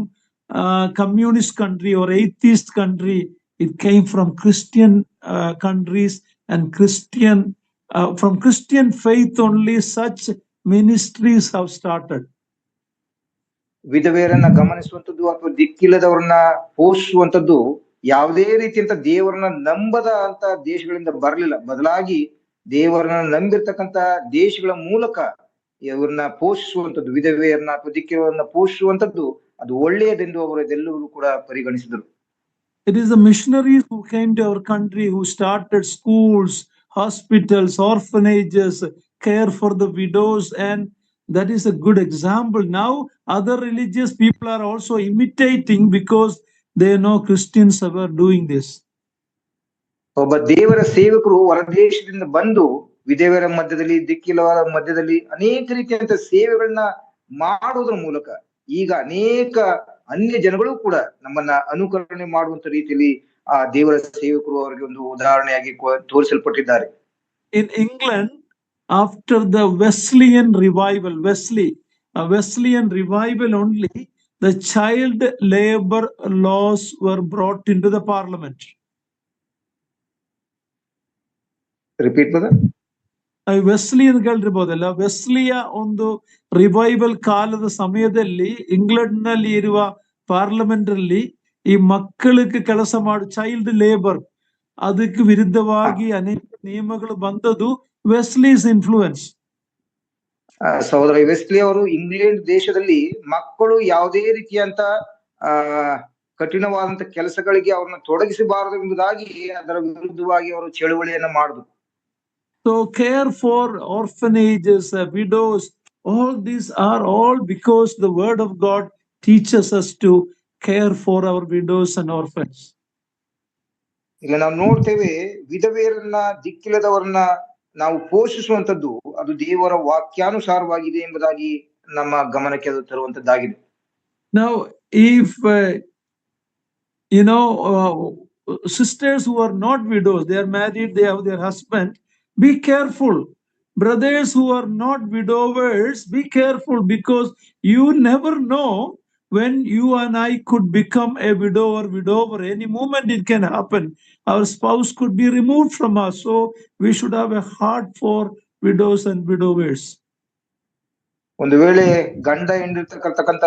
communist country or atheist country. It came from Christian countries and from Christian faith only such ministries have started. ವಿಧವೆಯರನ್ನ ಗಮನಿಸುವಂತದ್ದು ಅಥವಾ ದಿಕ್ಕಿಲ್ಲದವರನ್ನ ಪೋಷಿಸುವಂತದ್ದು ಯಾವುದೇ ರೀತಿಯಂತ ದೇವರನ್ನ ನಂಬದ ಅಂತ ದೇಶಗಳಿಂದ ಬರಲಿಲ್ಲ. ಬದಲಾಗಿ ದೇವರನ್ನ ನಂಬಿರ್ತಕ್ಕಂತ ದೇಶಗಳ ಮೂಲಕ ಇವ್ರನ್ನ ಪೋಷಿಸುವಂತದ್ದು, ವಿಧವೆಯರನ್ನ ಅಥವಾ ದಿಕ್ಕಿಯವರನ್ನ ಪೋಷಿಸುವಂತದ್ದು ಅದು ಒಳ್ಳೆಯದೆಂದು ಅವರು ಇದೆಲ್ಲರೂ ಕೂಡ ಪರಿಗಣಿಸಿದರು. It is the missionaries who came to our country who started schools, hospitals, orphanages, care for the widows, and that is a good example. Now other religious people are also imitating because they know Christians were doing this. ಒಬ್ಬ ದೇವರ ಸೇವಕರು ಹೊರದೇಶದಿಂದ ಬಂದು ವಿಧವೆಯರ ಮಧ್ಯದಲ್ಲಿ, ದಿಕ್ಕಿಲ್ಲವರ ಮಧ್ಯದಲ್ಲಿ ಅನೇಕ ರೀತಿಯಂತ ಸೇವೆಗಳನ್ನ ಮಾಡುವುದರ ಮೂಲಕ ಈಗ ಅನೇಕ ಅನ್ಯ ಜನಗಳು ಕೂಡ ನಮ್ಮನ್ನ ಅನುಕರಣೆ ಮಾಡುವಂತ ರೀತಿಯಲ್ಲಿ ಆ ದೇವರ ಸೇವಕರು ಅವರಿಗೆ ಒಂದು ಉದಾಹರಣೆಯಾಗಿ ತೋರಿಸಲ್ಪಟ್ಟಿದ್ದಾರೆ. In England, after the Wesleyan revival, Wesleyan revival only, the child labor laws were brought into the parliament. Repeat brother. Wesleyan ಹೇಳಿರ್ಬೋದಲ್ಲ, ವೆಸ್ಲಿಯ ಒಂದು ರಿವೈವಲ್ ಕಾಲದ ಸಮಯದಲ್ಲಿ ಇಂಗ್ಲೆಂಡ್ ನಲ್ಲಿ ಇರುವ ಪಾರ್ಲಿಮೆಂಟ್ ಅಲ್ಲಿ ಈ ಮಕ್ಕಳಿಗೆ ಕೆಲಸ ಮಾಡು ಚೈಲ್ಡ್ ಲೇಬರ್ ಅದಕ್ಕೆ ವಿರುದ್ಧವಾಗಿ ಅನೇಕ ನಿಯಮಗಳು ಬಂದದ್ದು ವೆಸ್ಲೀಸ್ ಇನ್ಫ್ಲೂಯೆನ್ಸ್. ಸಹೋದರ ವೆಸ್ಲಿ ಅವರು ಇಂಗ್ಲೆಂಡ್ ದೇಶದಲ್ಲಿ ಮಕ್ಕಳು ಯಾವುದೇ ರೀತಿಯಂತ ಕಠಿಣವಾದಂತ ಕೆಲಸಗಳಿಗೆ ಅವ್ರನ್ನ ತೊಡಗಿಸಬಾರದು ಎಂಬುದಾಗಿ ಅದರ ವಿರುದ್ಧವಾಗಿ ಅವರು ಚಳುವಳಿಯನ್ನ ಮಾಡಿದ್ರು. So care for orphanages, widows, all these are all because the word of God teaches us to care for our widows and orphans. ಈಗ ನಾವು ನೋಡ್ತೇವೆ ವಿಧವೆಯರನ್ನ ದಿಕ್ಕಿಲ್ಲದವರನ್ನ ನಾವು ಪೋಷಿಸುವಂತದ್ದು ಅದು ದೇವರ ವಾಕ್ಯಾನುಸಾರವಾಗಿದೆ ಎಂಬುದಾಗಿ ನಮ್ಮ ಗಮನಕ್ಕೆ ಅದು ತರುವಂತದ್ದಾಗಿದೆ. Now if sisters who are not widows, they are married, they have their husband, be careful. Brothers who are not widowers, be careful, because you never know when you and I could become a widow or widower. Any moment it can happen. Our spouse could be removed from us. So we should have a heart for widows and widowers. ಒಂದು ವೇಳೆ ಗಂಡ ಹೆಂಡಿರ್ತಕ್ಕಂಥ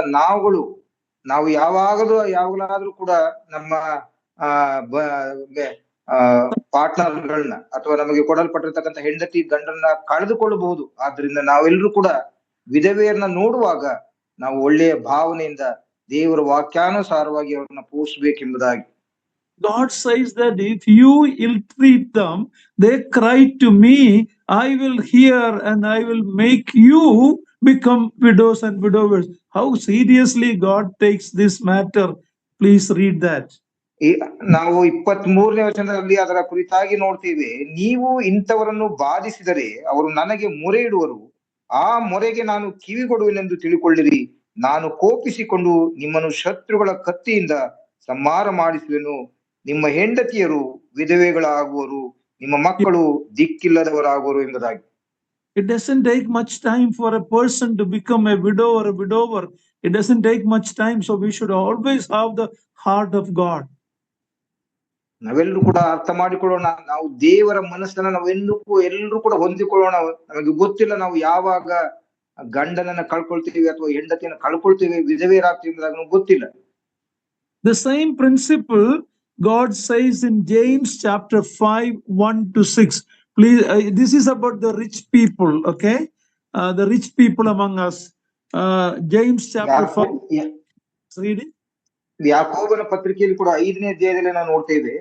ನಾವು ಯಾವಾಗಲಾದ್ರೂ ಕೂಡ ನಮ್ಮ ಪಾರ್ಟ್ನರ್ಗಳನ್ನ ಅಥವಾ ನಮಗೆ ಕೊಡಲ್ಪಟ್ಟಿರ್ತಕ್ಕಂಥ ಹೆಂಡತಿ ಗಂಡನ್ನ ಕಳೆದುಕೊಳ್ಳಬಹುದು. ಆದ್ರಿಂದ ನಾವೆಲ್ಲರೂ ಕೂಡ ವಿಧವೆಯರನ್ನ ನೋಡುವಾಗ ನಾವು ಒಳ್ಳೆಯ ಭಾವನೆಯಿಂದ ದೇವರ ವಾಕ್ಯಾನುಸಾರವಾಗಿ ಅವ್ರನ್ನ ಪೋಷಿಸಬೇಕೆಂಬುದಾಗಿ. God says that if you ill-treat them, they cry to me, I will hear and I will make you become widows and widowers. How seriously God takes this matter. Please read that. ನಾವು 23ನೇ ವಚನದಲ್ಲಿ ಅದರ ಕುರಿತಾಗಿ ನೋಡ್ತೀವಿ. ನೀವು ಇಂಥವರನ್ನು ಬಾಧಿಸಿದರೆ ಅವರು ನನಗೆ ಮೊರೆ ಇಡುವರು, ಆ ಮೊರೆಗೆ ನಾನು ಕಿವಿಗೊಡುವೆನೆಂದು ತಿಳಿಕೊಳ್ಳಿರಿ. ನಾನು ಕೋಪಿಸಿಕೊಂಡು ನಿಮ್ಮನ್ನು ಶತ್ರುಗಳ ಕತ್ತಿಯಿಂದ ಸಂಹಾರ ಮಾಡಿಸುವೆನು. ನಿಮ್ಮ ಹೆಂಡತಿಯರು ವಿಧವೆಗಳಾಗುವರು, ನಿಮ್ಮ ಮಕ್ಕಳು ದಿಕ್ಕಿಲ್ಲದವರಾಗುವರು ಎಂಬುದಾಗಿ. It doesn't take much time for a person to become a widow or a widower. It doesn't take much time. So we should always have the heart of God. ನಾವೆಲ್ಲರೂ ಕೂಡ ಅರ್ಥ ಮಾಡಿಕೊಳ್ಳೋಣ, ನಾವು ದೇವರ ಮನಸ್ಸನ್ನ ಎಲ್ಲರೂ ಕೂಡ ಹೊಂದಿಕೊಳ್ಳೋಣ. ನಮಗೆ ಗೊತ್ತಿಲ್ಲ ನಾವು ಯಾವಾಗ ಗಂಡನನ್ನ ಕಳ್ಕೊಳ್ತೀವಿ ಅಥವಾ ಹೆಂಡತಿಯನ್ನ ಕಳ್ಕೊಳ್ತೀವಿ, ವಿಧವೆಯರಾಗ್ತೀವಿ ಎಂಬುದಾಗಿ ನಮ್ಗೆ ಗೊತ್ತಿಲ್ಲ. The same principle God says in James chapter 5, 1-6. Please, this is about the rich people, okay? The rich people among us. James chapter 5, read it. ಯಾಕೋಬನ ಪತ್ರಿಕೆಯಲ್ಲಿ ಕೂಡ 5ನೇ ಅಧ್ಯಾಯದಲ್ಲಿ ನಾವು ನೋಡ್ತೇವೆ.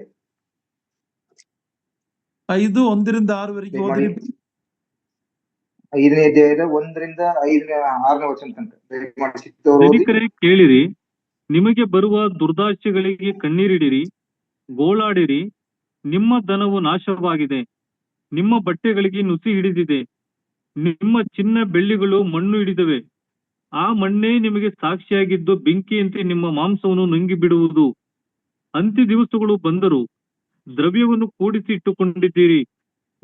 5, 1-6 ಓದಿರಿ. 5ನೇ ಅಧ್ಯಾಯದ 1ರಿಂದ 6ನೇ ವಚನ ತನಕ ಧನಿಕರೇ ಕೇಳಿರಿ, ನಿಮಗೆ ಬರುವ ದುರ್ದಾಶೆಗಳಿಗೆ ಕಣ್ಣೀರಿಡಿರಿ, ಗೋಳಾಡಿರಿ. ನಿಮ್ಮ ಧನವು ನಾಶವಾಗಿದೆ, ನಿಮ್ಮ ಬಟ್ಟೆಗಳಿಗೆ ನುಸಿ ಹಿಡಿದಿದೆ, ನಿಮ್ಮ ಚಿನ್ನ ಬೆಳ್ಳಿಗಳು ಮಣ್ಣು ಹಿಡಿದವೆ. ಆ ಮಣ್ಣೇ ನಿಮಗೆ ಸಾಕ್ಷಿಯಾಗಿದ್ದು ಬೆಂಕಿಯಂತೆ ನಿಮ್ಮ ಮಾಂಸವನ್ನು ನುಂಗಿ ಬಿಡುವುದು. ಅಂತ್ಯ ದಿವಸಗಳು ಬಂದರು, ದ್ರವ್ಯವನ್ನು ಕೂಡಿಸಿ ಇಟ್ಟುಕೊಂಡಿದ್ದೀರಿ.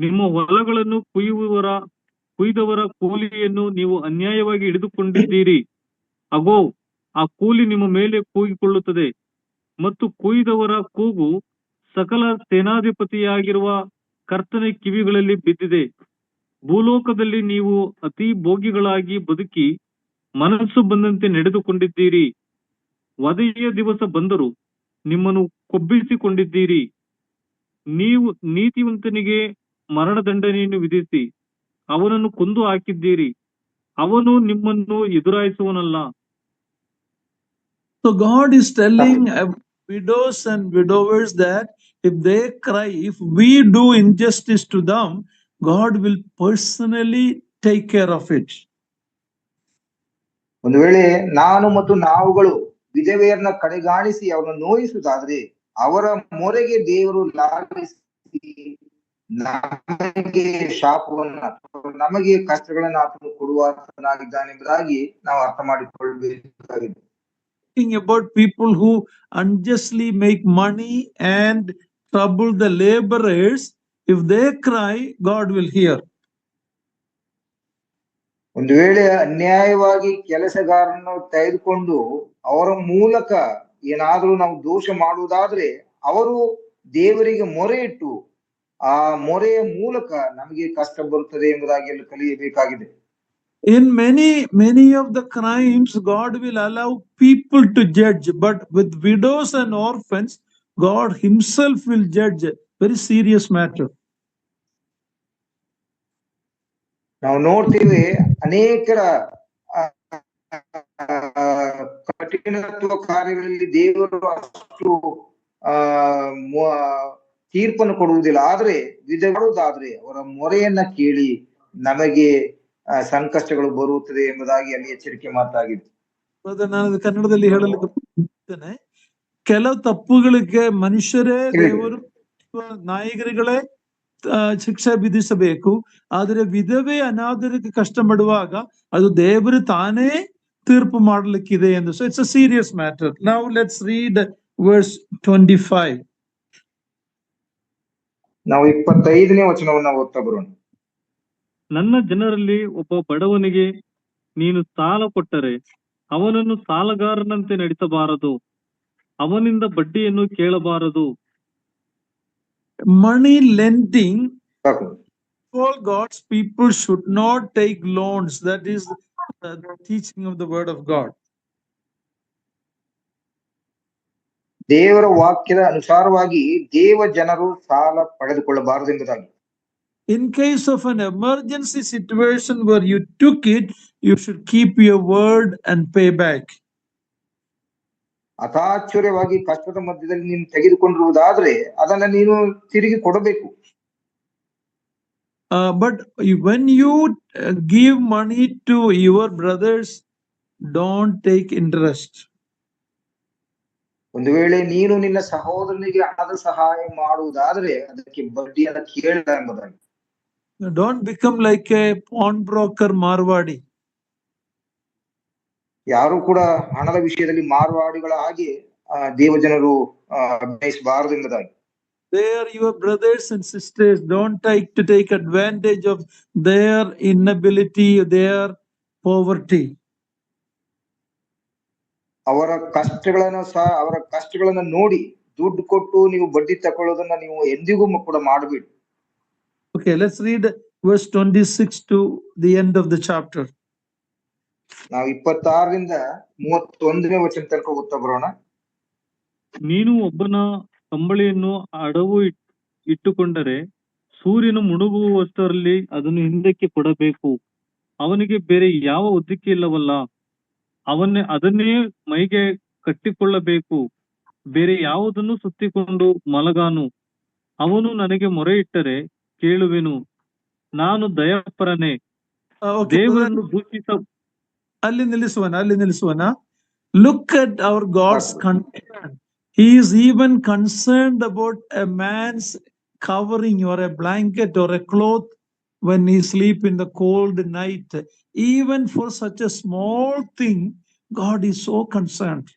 ನಿಮ್ಮ ಹೊಲಗಳನ್ನು ಕುಯ್ದವರ ಕೂಲಿಯನ್ನು ನೀವು ಅನ್ಯಾಯವಾಗಿ ಹಿಡಿದುಕೊಂಡಿದ್ದೀರಿ. ಅಗೋ, ಆ ಕೂಲಿ ನಿಮ್ಮ ಮೇಲೆ ಕೂಗಿಕೊಳ್ಳುತ್ತದೆ, ಮತ್ತು ಕುಯ್ದವರ ಕೂಗು ಸಕಲ ಸೇನಾಧಿಪತಿಯಾಗಿರುವ ಕರ್ತನ ಕಿವಿಗಳಲ್ಲಿ ಬಿದ್ದಿದೆ. ಭೂಲೋಕದಲ್ಲಿ ನೀವು ಅತಿ ಭೋಗಿಗಳಾಗಿ ಬದುಕಿ ಮನಸ್ಸು ಬಂದಂತೆ ನಡೆದುಕೊಂಡಿದ್ದೀರಿ. ವಧೆಯ ದಿವಸ ಬಂದರು, ನಿಮ್ಮನ್ನು ಕೊಬ್ಬಿಸಿಕೊಂಡಿದ್ದೀರಿ. ನೀವು ನೀತಿವಂತನಿಗೆ ಮರಣದಂಡನೆಯನ್ನು ವಿಧಿಸಿ ಅವನನ್ನು ಕೊಂದು ಹಾಕಿದ್ದೀರಿ. ಅವನು ನಿಮ್ಮನ್ನು ಎದುರಾಯಿಸುವನಲ್ಲ. So God is telling widows and widowers that if they cry, if we do injustice to them, God will personally take care of it. ಒಂದು ವೇಳೆ ನಾನು ಮತ್ತು ನಾವುಗಳು ವಿಧವೆಯರನ್ನ ಕಡೆಗಾಣಿಸಿ ಅವರನ್ನು ನೋಯಿಸುವುದಾದ್ರೆ ಅವರ ಮೊರೆಗೆ ದೇವರು ಲಾಲಿಸಿ ನಮಗೆ ಶಾಪವನ್ನ, ನಮಗೆ ಕಷ್ಟಗಳನ್ನ ಆತನು ಕೊಡುವಾತನಾಗಿದ್ದಾನೆ ಎಂಬುದಾಗಿ ನಾವು ಅರ್ಥ ಮಾಡಿಕೊಳ್ಳಬೇಕಾಗಿದೆ. About people who unjustly make money and trouble the laborers, if they cry, God will hear. ಒಂದು ವೇಳೆ ಅನ್ಯಾಯವಾಗಿ ಕೆಲಸಗಾರನ್ನು ತೆಗೆದುಕೊಂಡು ಅವರ ಮೂಲಕ ಏನಾದ್ರೂ ನಾವು ದೋಷ ಮಾಡುವುದಾದ್ರೆ ಅವರು ದೇವರಿಗೆ ಮೊರೆ ಇಟ್ಟು ಆ ಮೊರೆಯ ಮೂಲಕ ನಮಗೆ ಕಷ್ಟ ಬರುತ್ತದೆ ಎಂಬುದಾಗಿ ಎಲ್ಲ ಕಲಿಯಬೇಕಾಗಿದೆ. In many of the crimes, God will allow people to judge, but with widows and orphans, God himself will judge. Very serious matter. ನಾವು ನೋಡ್ತೀವಿ ಅನೇಕರ ಕಠಿಣತ್ವ ಕಾರ್ಯಗಳಲ್ಲಿ ದೇವರು ಅಷ್ಟು ತೀರ್ಪನ್ನು ಕೊಡುವುದಿಲ್ಲ. ಆದ್ರೆ ವಿಧವಾಡುವುದಾದ್ರೆ ಅವರ ಮೊರೆಯನ್ನ ಕೇಳಿ ನಮಗೆ ಸಂಕಷ್ಟಗಳು ಬರುತ್ತದೆ ಎಂಬುದಾಗಿ ಅಲ್ಲಿ ಎಚ್ಚರಿಕೆ ಮಾತಾಗಿದೆ. ನಾನು ಕನ್ನಡದಲ್ಲಿ ಹೇಳಲು ಬಯಸುತ್ತೇನೆ, ಕೆಲವು ತಪ್ಪುಗಳಿಗೆ ಮನುಷ್ಯರೇ ದೇವರು ನಾಯಕರುಗಳೇ ಶಿಕ್ಷೆ ವಿಧಿಸಬೇಕು. ಆದರೆ ವಿಧವೆ ಅನಾಥರಿಗೆ ಕಷ್ಟ ಮಾಡುವಾಗ ಅದು ದೇವರು ತಾನೇ ತೀರ್ಪು ಮಾಡಲಿಕ್ಕಿದೆ ಎಂದು. So it's a serious matter. Now let's read verse 25. ನಾವು 25ನೇ ವಚನವನ್ನು ಓದ್ತಾ ಬರೋಣ. ನನ್ನ ಜನರಲ್ಲಿ ಒಬ್ಬ ಬಡವನಿಗೆ ನೀನು ಸಾಲ ಕೊಟ್ಟರೆ ಅವನನ್ನು ಸಾಲಗಾರನಂತೆ ನಡೆಸಬಾರದು, ಅವನಿಂದ ಬಡ್ಡಿಯನ್ನು ಕೇಳಬಾರದು. Money lending, all God's people should not take loans. That is the teaching of the word of God. ದೇವರ ವಾಕ್ಯದ ಅನುಸಾರವಾಗಿ ದೇವ ಜನರು ಸಾಲ ಪಡೆದುಕೊಳ್ಳಬಾರದು ಎಂಬುದಾಗಿ. In case of an emergency situation where you took it, you should keep your word and pay back. ಅತಾಶ್ಚರ್ಯವಾಗಿ ಕಷ್ಟದ ಮಧ್ಯದಲ್ಲಿ ನೀನು ತೆಗೆದುಕೊಂಡಿರುವುದಾದ್ರೆ ಅದನ್ನ ನೀನು ತಿರುಗಿ ಕೊಡಬೇಕು. But when you give money to your brothers, don't take interest. ಒಂದು ವೇಳೆ ನೀನು ನಿನ್ನ ಸಹೋದರನಿಗೆ ಹಣದ ಸಹಾಯ ಮಾಡುವುದಾದ್ರೆ ಅದಕ್ಕೆ ಬಡ್ಡಿಯನ್ನು ಕೇಳಲ್ಲ ಎಂಬುದಾಗಿ. Don't become like a pawnbroker Marwadi. ಯಾರು ಕೂಡ ಹಣದ ವಿಷಯದಲ್ಲಿ ಮಾರ್ವಾಡಿಗಳ ಹಾಗೆ ದೇವಜನರು ಅಭಿನಯಿಸಬಾರದು ಎಂಬುದಾಗಿ. They are your brothers and sisters. Don't take advantage of their inability, their poverty. ಅವರ ಕಷ್ಟಗಳನ್ನ ನೋಡಿ ದುಡ್ಡು ಕೊಟ್ಟು ನೀವು ಬಡ್ಡಿ ತಕೊಳ್ಳೋದನ್ನ ನೀವು ಎಂದಿಗೂ ಕೂಡ ಮಾಡಬೇಡಿ. Okay, let's read verse 26 to the end of the chapter. ನಾವು 26ರಿಂದ 31ನೇ ವಚನ ತನಕ ಓದ್ತಾ ಬರೋಣ. ನೀನು ಒಬ್ಬನ ಕಂಬಳಿಯನ್ನು ಅಡವು ಇಟ್ಟುಕೊಂಡರೆ ಸೂರ್ಯನು ಮುಳುಗುವಷ್ಟರಲ್ಲಿ ಅದನ್ನು ಹಿಂದಕ್ಕೆ ಕೊಡಬೇಕು. ಅವನಿಗೆ ಬೇರೆ ಯಾವ ಹೊದಿಕೆ ಇಲ್ಲವಲ್ಲ, ಅದನ್ನೇ ಮೈಗೆ ಕಟ್ಟಿಕೊಳ್ಳಬೇಕು. ಬೇರೆ ಯಾವುದನ್ನು ಸುತ್ತಿಕೊಂಡು ಮಲಗಾನು. ಅವನು ನನಗೆ ಮೊರೆ ಇಟ್ಟರೆ ಕೇಳುವೆನು. ನಾನು ದಯಾಪರನೇ, Okay, ದೇವರನ್ನು ದೂಷಿಸ. ಅಲ್ಲಿ ನಿಲ್ಲಿಸುವನ. Look at our God's concern. He is even concerned about a man's covering or a blanket or a cloth when he sleep in the cold night. Even for such a small thing, God is so concerned.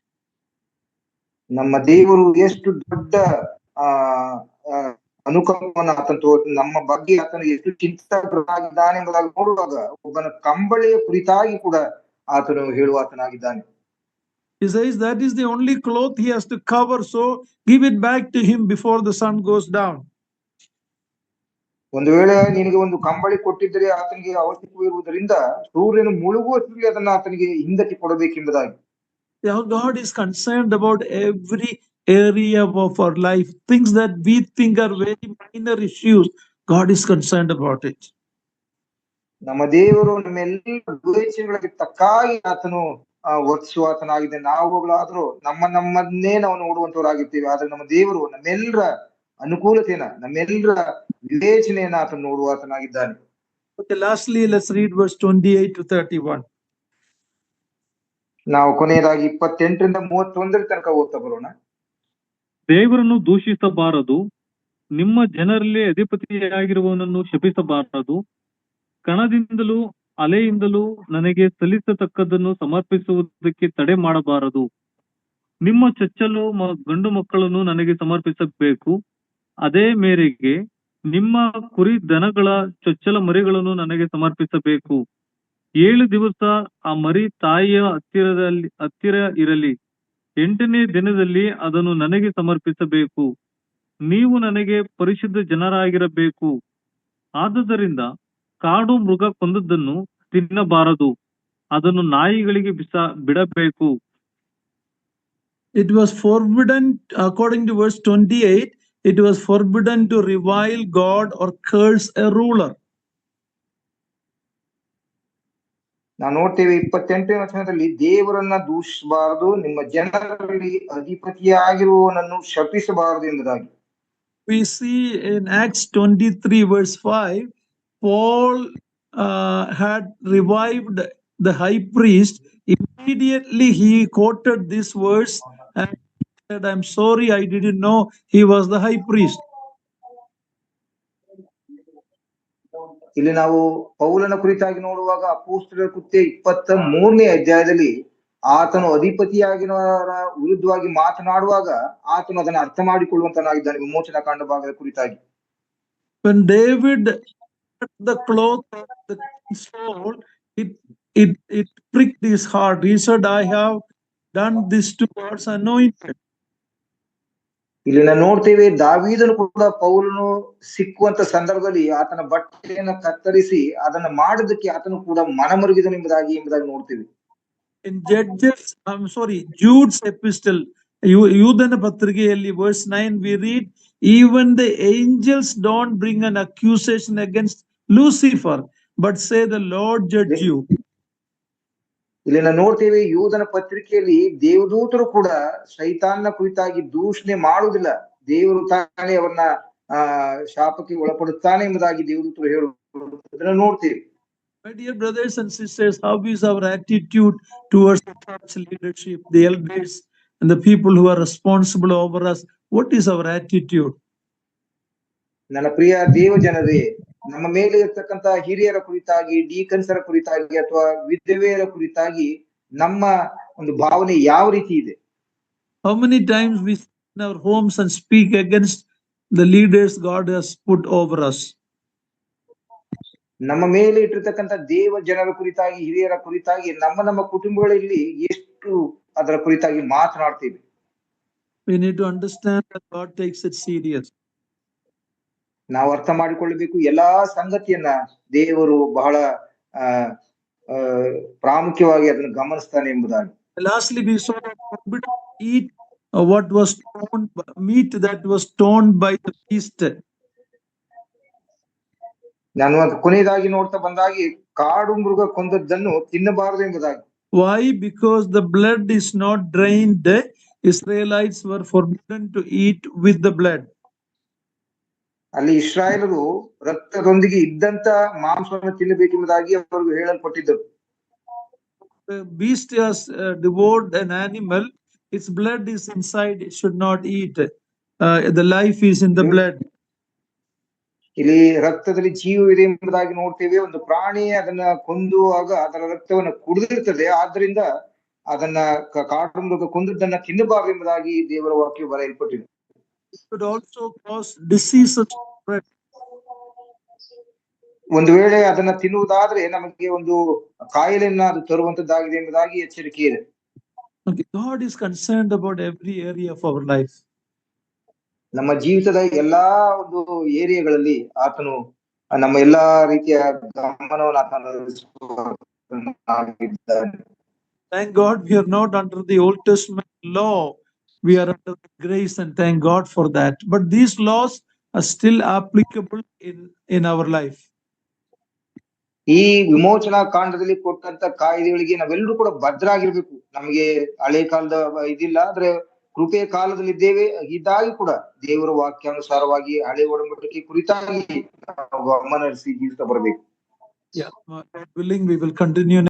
ನಮ್ಮ ದೇವರು ಎಷ್ಟು ದೊಡ್ಡ ಆ ಅನುಕಂಪವನ್ನು ಆತನ ನಮ್ಮ ಬಗ್ಗೆ ಆತನು ಎಷ್ಟು ಚಿಂತಿತನಾಗಿದ್ದಾನೆ ಎಂಬುದಾಗಿ ನೋಡುವಾಗ ಒಬ್ಬನ ಕಂಬಳಿಯ ಕುರಿತಾಗಿ ಕೂಡ ಆತನು ಹೇಳುವಾತನಾಗಿದ್ದಾನೆ. He says that is the only cloth he has to cover, so give it back to him before the sun goes down. ಒಂದು ವೇಳೆ ನಿನಗೆ ಒಂದು ಕಂಬಳಿ ಕೊಟ್ಟಿದ್ದರೆ ಆತನಿಗೆ ಅವಶ್ಯಕವಿರುವುದರಿಂದ ಸೂರ್ಯನು ಮುಳುಗುವಷ್ಟರಲ್ಲಿ ಅದನ್ನ ಆತನಿಗೆ ಹಿಂದಕ್ಕೆ ಕೊಡಬೇಕೆಂಬುದಾಗಿ. God is concerned about every area of our life. Things that we think are very minor issues, God is concerned about it. ನಮ್ಮ ದೇವರು ನಮ್ಮೆಲ್ಲ ದ್ವೇಷಗಳಿಗೆ ತಕ್ಕಾಗಿ ಆತನು ವರ್ತಿಸುವಾತನಾಗಿದೆ. ನಾವುಗಳಾದ್ರೂ ನಮ್ಮನ್ನೇ ನಾವು ನೋಡುವಂತವರಾಗಿರ್ತೀವಿ. ಆದ್ರೆ ನಮ್ಮ ದೇವರು ನಮ್ಮೆಲ್ಲರ ಅನುಕೂಲತೆಯನ್ನ, ನಮ್ಮೆಲ್ಲರ ವಿವೇಚನೆಯನ್ನ ಆತನು ನೋಡುವಾತನಾಗಿದ್ದಾನೆ. Okay, lastly, let's read verse 28 to 31. ನಾವು ಕೊನೆಯದಾಗಿ 28ರಿಂದ 31 ತನಕ ಓದ್ತಾ ಬರೋಣ. ದೇವರನ್ನು ದೂಷಿಸಬಾರದು, ನಿಮ್ಮ ಜನರಲ್ಲಿ ಅಧಿಪತಿಯಾಗಿರುವವನನ್ನು ಶಪಿಸಬಾರದು, ಕಣದಿಂದಲೂ ಅಲೆಯಿಂದಲೂ ನನಗೆ ಸಲ್ಲಿಸತಕ್ಕದ್ದನ್ನು ಸಮರ್ಪಿಸುವುದಕ್ಕೆ ತಡೆ ಮಾಡಬಾರದು. ನಿಮ್ಮ ಚೊಚ್ಚಲು ಗಂಡು ಮಕ್ಕಳನ್ನು ನನಗೆ ಸಮರ್ಪಿಸಬೇಕು. ಅದೇ ಮೇರೆಗೆ ನಿಮ್ಮ ಕುರಿ ದನಗಳ ಚೊಚ್ಚಲ ಮರಿಗಳನ್ನು ನನಗೆ ಸಮರ್ಪಿಸಬೇಕು. 7 ದಿವಸ ಆ ಮರಿ ತಾಯಿಯ ಹತ್ತಿರ ಇರಲಿ. 8ನೇ ದಿನದಲ್ಲಿ ಅದನ್ನು ನನಗೆ ಸಮರ್ಪಿಸಬೇಕು. ನೀವು ನನಗೆ ಪರಿಶುದ್ಧ ಜನರಾಗಿರಬೇಕು. ಆದುದರಿಂದ ಕಾಡು ಮೃಗ ಕೊಂದದ್ದನ್ನು ತಿನ್ನಬಾರದು, ಅದನ್ನು ನಾಯಿಗಳಿಗೆ ಬಿಡಬೇಕು. It was forbidden, according to verse 28, it was forbidden to revile God or curse a ruler. ನಾವು ನೋಡ್ತೇವೆ 28ನೇ ವಚನದಲ್ಲಿ ದೇವರನ್ನ ದೂಷಿಸಬಾರದು, ನಿಮ್ಮ ಜನರಲ್ಲಿ ಅಧಿಪತಿಯಾಗಿರುವವನನ್ನು ಶಪಿಸಬಾರದು ಎಂಬುದಾಗಿ. We see in Acts 23 verse 5, Paul had revived the high priest. Immediately he quoted this verse and said, I'm sorry, I didn't know he was the high priest. ಇಲ್ಲಿ ನಾವು ಪೌಲನ ಕುರಿತಾಗಿ ನೋಡುವಾಗ ಅಪೊಸ್ತಲರ ಕೃತ್ಯ 23ನೇ ಅಧ್ಯಾಯದಲ್ಲಿ ಆತನು ಅಧಿಪತಿಯಾಗಿರುವವರ ವಿರುದ್ಧವಾಗಿ ಮಾತನಾಡುವಾಗ ಆತನು ಅದನ್ನು ಅರ್ಥ ಮಾಡಿಕೊಳ್ಳುವಂತನಾಗಿದ್ದಾನೆ. ವಿಮೋಚನಾ ಕಾಂಡ ಭಾಗದ ಕುರಿತಾಗಿ. When David cut the cloth of the king's soul, it pricked his heart. He said, I have done this to God's anointed. ಇಲ್ಲಿ ನಾವು ನೋಡ್ತೇವೆ ದಾವೀದನು ಕೂಡ ಪೌಲನು ಸಿಕ್ಕುವಂತ ಸಂದರ್ಭದಲ್ಲಿ ಆತನ ಬಟ್ಟೆಯನ್ನು ಕತ್ತರಿಸಿ ಅದನ್ನ ಮಾಡೋದಕ್ಕೆ ಆತನು ಕೂಡ ಮನಮರುಗಿದನೆಂಬುದಾಗಿ ನೋಡ್ತೇವೆ. In Jude's epistle, ಯೂದನ ಪತ್ರಿಕೆಯಲ್ಲಿ verse 9 we read, even the angels don't bring an accusation against Lucifer, but say the Lord judge you. ಇಲ್ಲಿ ನಾವು ನೋಡ್ತೇವೆ ಯೂದನ ಪತ್ರಿಕೆಯಲ್ಲಿ ದೇವದೂತರು ಕೂಡ ಶೈತಾನನ ಕುರಿತಾಗಿ ದೂಷಣೆ ಮಾಡುವುದಿಲ್ಲ, ದೇವರು ತಾನೇ ಅವನ್ನ ಶಾಪಕ್ಕೆ ಒಳಪಡುತ್ತಾನೆ ಎಂಬುದಾಗಿ ದೇವದೂತರು ಹೇಳುವುದನ್ನು ನೋಡ್ತೇವೆ. My dear brothers and sisters, how is our attitude towards the church leadership, the elders and the people who are responsible over us? What is our attitude? ನನ್ನ ಪ್ರಿಯ ದೇವ ಜನರೇ, ನಮ್ಮ ಮೇಲೆ ಇರ್ತಕ್ಕಂತ ಹಿರಿಯರ ಕುರಿತಾಗಿ, ಡೀಕನ್ಸರ ಕುರಿತಾಗಿ ಅಥವಾ ವಿಧವೆಯರ ಕುರಿತಾಗಿ ನಮ್ಮ ಒಂದು ಭಾವನೆ ಯಾವ ರೀತಿ ಇದೆ? How many times we sit in our homes and speak against the leaders God has put over us? ನಮ್ಮ ಮೇಲೆ ಇಟ್ಟಿರ್ತಕ್ಕಂಥ ದೇವ ಜನರ ಕುರಿತಾಗಿ, ಹಿರಿಯರ ಕುರಿತಾಗಿ ನಮ್ಮ ಕುಟುಂಬಗಳಲ್ಲಿ ಎಷ್ಟು ಅದರ ಕುರಿತಾಗಿ ಮಾತನಾಡ್ತೀವಿ? We need to understand that God takes it serious. ನಾವು ಅರ್ಥ ಮಾಡಿಕೊಳ್ಳಬೇಕು, ಎಲ್ಲಾ ಸಂಗತಿಯನ್ನ ದೇವರು ಬಹಳ ಪ್ರಾಮುಖ್ಯವಾಗಿ ಅದನ್ನು ಗಮನಿಸ್ತಾನೆ ಎಂಬುದಾಗಿ. Lastly, we saw that forbidden to eat what was torn, meat that was torn by the beast. ನಾನು ಕೊನೆಯದಾಗಿ ನೋಡ್ತಾ ಬಂದಾಗಿ ಕಾಡು ಮೃಗ ಕೊಂದದ್ದನ್ನು ತಿನ್ನಬಾರದು ಎಂಬುದಾಗಿ. Why? Because the blood is not drained. Israelites were forbidden to eat with the blood. ಅಲ್ಲಿ ಇಸ್ರಾಯೇಲರು ರಕ್ತದೊಂದಿಗೆ ಇದ್ದಂತ ಮಾಂಸವನ್ನು ತಿನ್ನಬೇಕೆಂಬುದಾಗಿ ಅವರಿಗೆ ಹೇಳಲ್ಪಟ್ಟಿದ್ದರು. The beast has devoured an animal, its blood is inside, it should not eat. The life is in the blood. ಇಲ್ಲಿ ರಕ್ತದಲ್ಲಿ ಜೀವವಿದೆ ಎಂಬುದಾಗಿ ನೋಡ್ತೇವೆ. ಒಂದು ಪ್ರಾಣಿ ಅದನ್ನ ಕೊಂದುವಾಗ ಅದರ ರಕ್ತವನ್ನು ಕುಡಿದಿರ್ತದೆ, ಆದ್ರಿಂದ ಅದನ್ನ ಕಾಡು ಮೃಗ ಕೊಂದದ್ದನ್ನ ತಿನ್ನಬಾರದು ಎಂಬುದಾಗಿ ದೇವರ ವಾಕ್ಯ ಬರೆಯಲ್ಪಟ್ಟಿದೆ. It could also cause diseases. ಒಂದು ವೇಳೆ ಅದನ್ನ ತಿನ್ನುವುದಾದ್ರೆ ನಮಗೆ ಒಂದು ಕಾಯಿಲೆಯನ್ನ ಅದು ತರುವಂತದ್ದಾಗಿದೆ ಎಂಬುದಾಗಿ ಎಚ್ಚರಿಕೆ ಇದೆ. Okay, God is concerned about every area of our life. ನಮ್ಮ ಜೀವಿತದ ಎಲ್ಲಾ ಒಂದು ಏರಿಯಾಗಳಲ್ಲಿ ಆತನು ನಮ್ಮ ಎಲ್ಲಾ ರೀತಿಯ ಗಮನವನ್ನು ಆತನಿದ್ದಾನೆ. Thank God we are not under the Old Testament law. We are under grace, and thank God for that. But these laws are still applicable in our life. ಈ ವಿಮೋಚನಾ ಕಾಂಡದಲ್ಲಿ ಕೊಟ್ಟಂತ ಕಾಯ್ದೆಗಳಿಗೆ ನಾವೆಲ್ಲರೂ ಕೂಡ ಭದ್ರಾಗಿರ್ಬೇಕು. ನಮಗೆ ಹಳೆ ಕಾಲದ ಇದಿಲ್ಲ, ಆದ್ರೆ ಕೃಪೆಯ ಕಾಲದಲ್ಲಿ ಇದ್ದೇವೆ. ಇದಾಗಿ ಕೂಡ ದೇವರ ವಾಕ್ಯಾನುಸಾರವಾಗಿ ಹಳೆ ಒಡಂಬಡಿಕೆ ಕುರಿತಾಗಿ ಗಮನ ಹರಿಸಿ ಜೀವಿತ ಬರಬೇಕು. Yeah, God willing, we will continue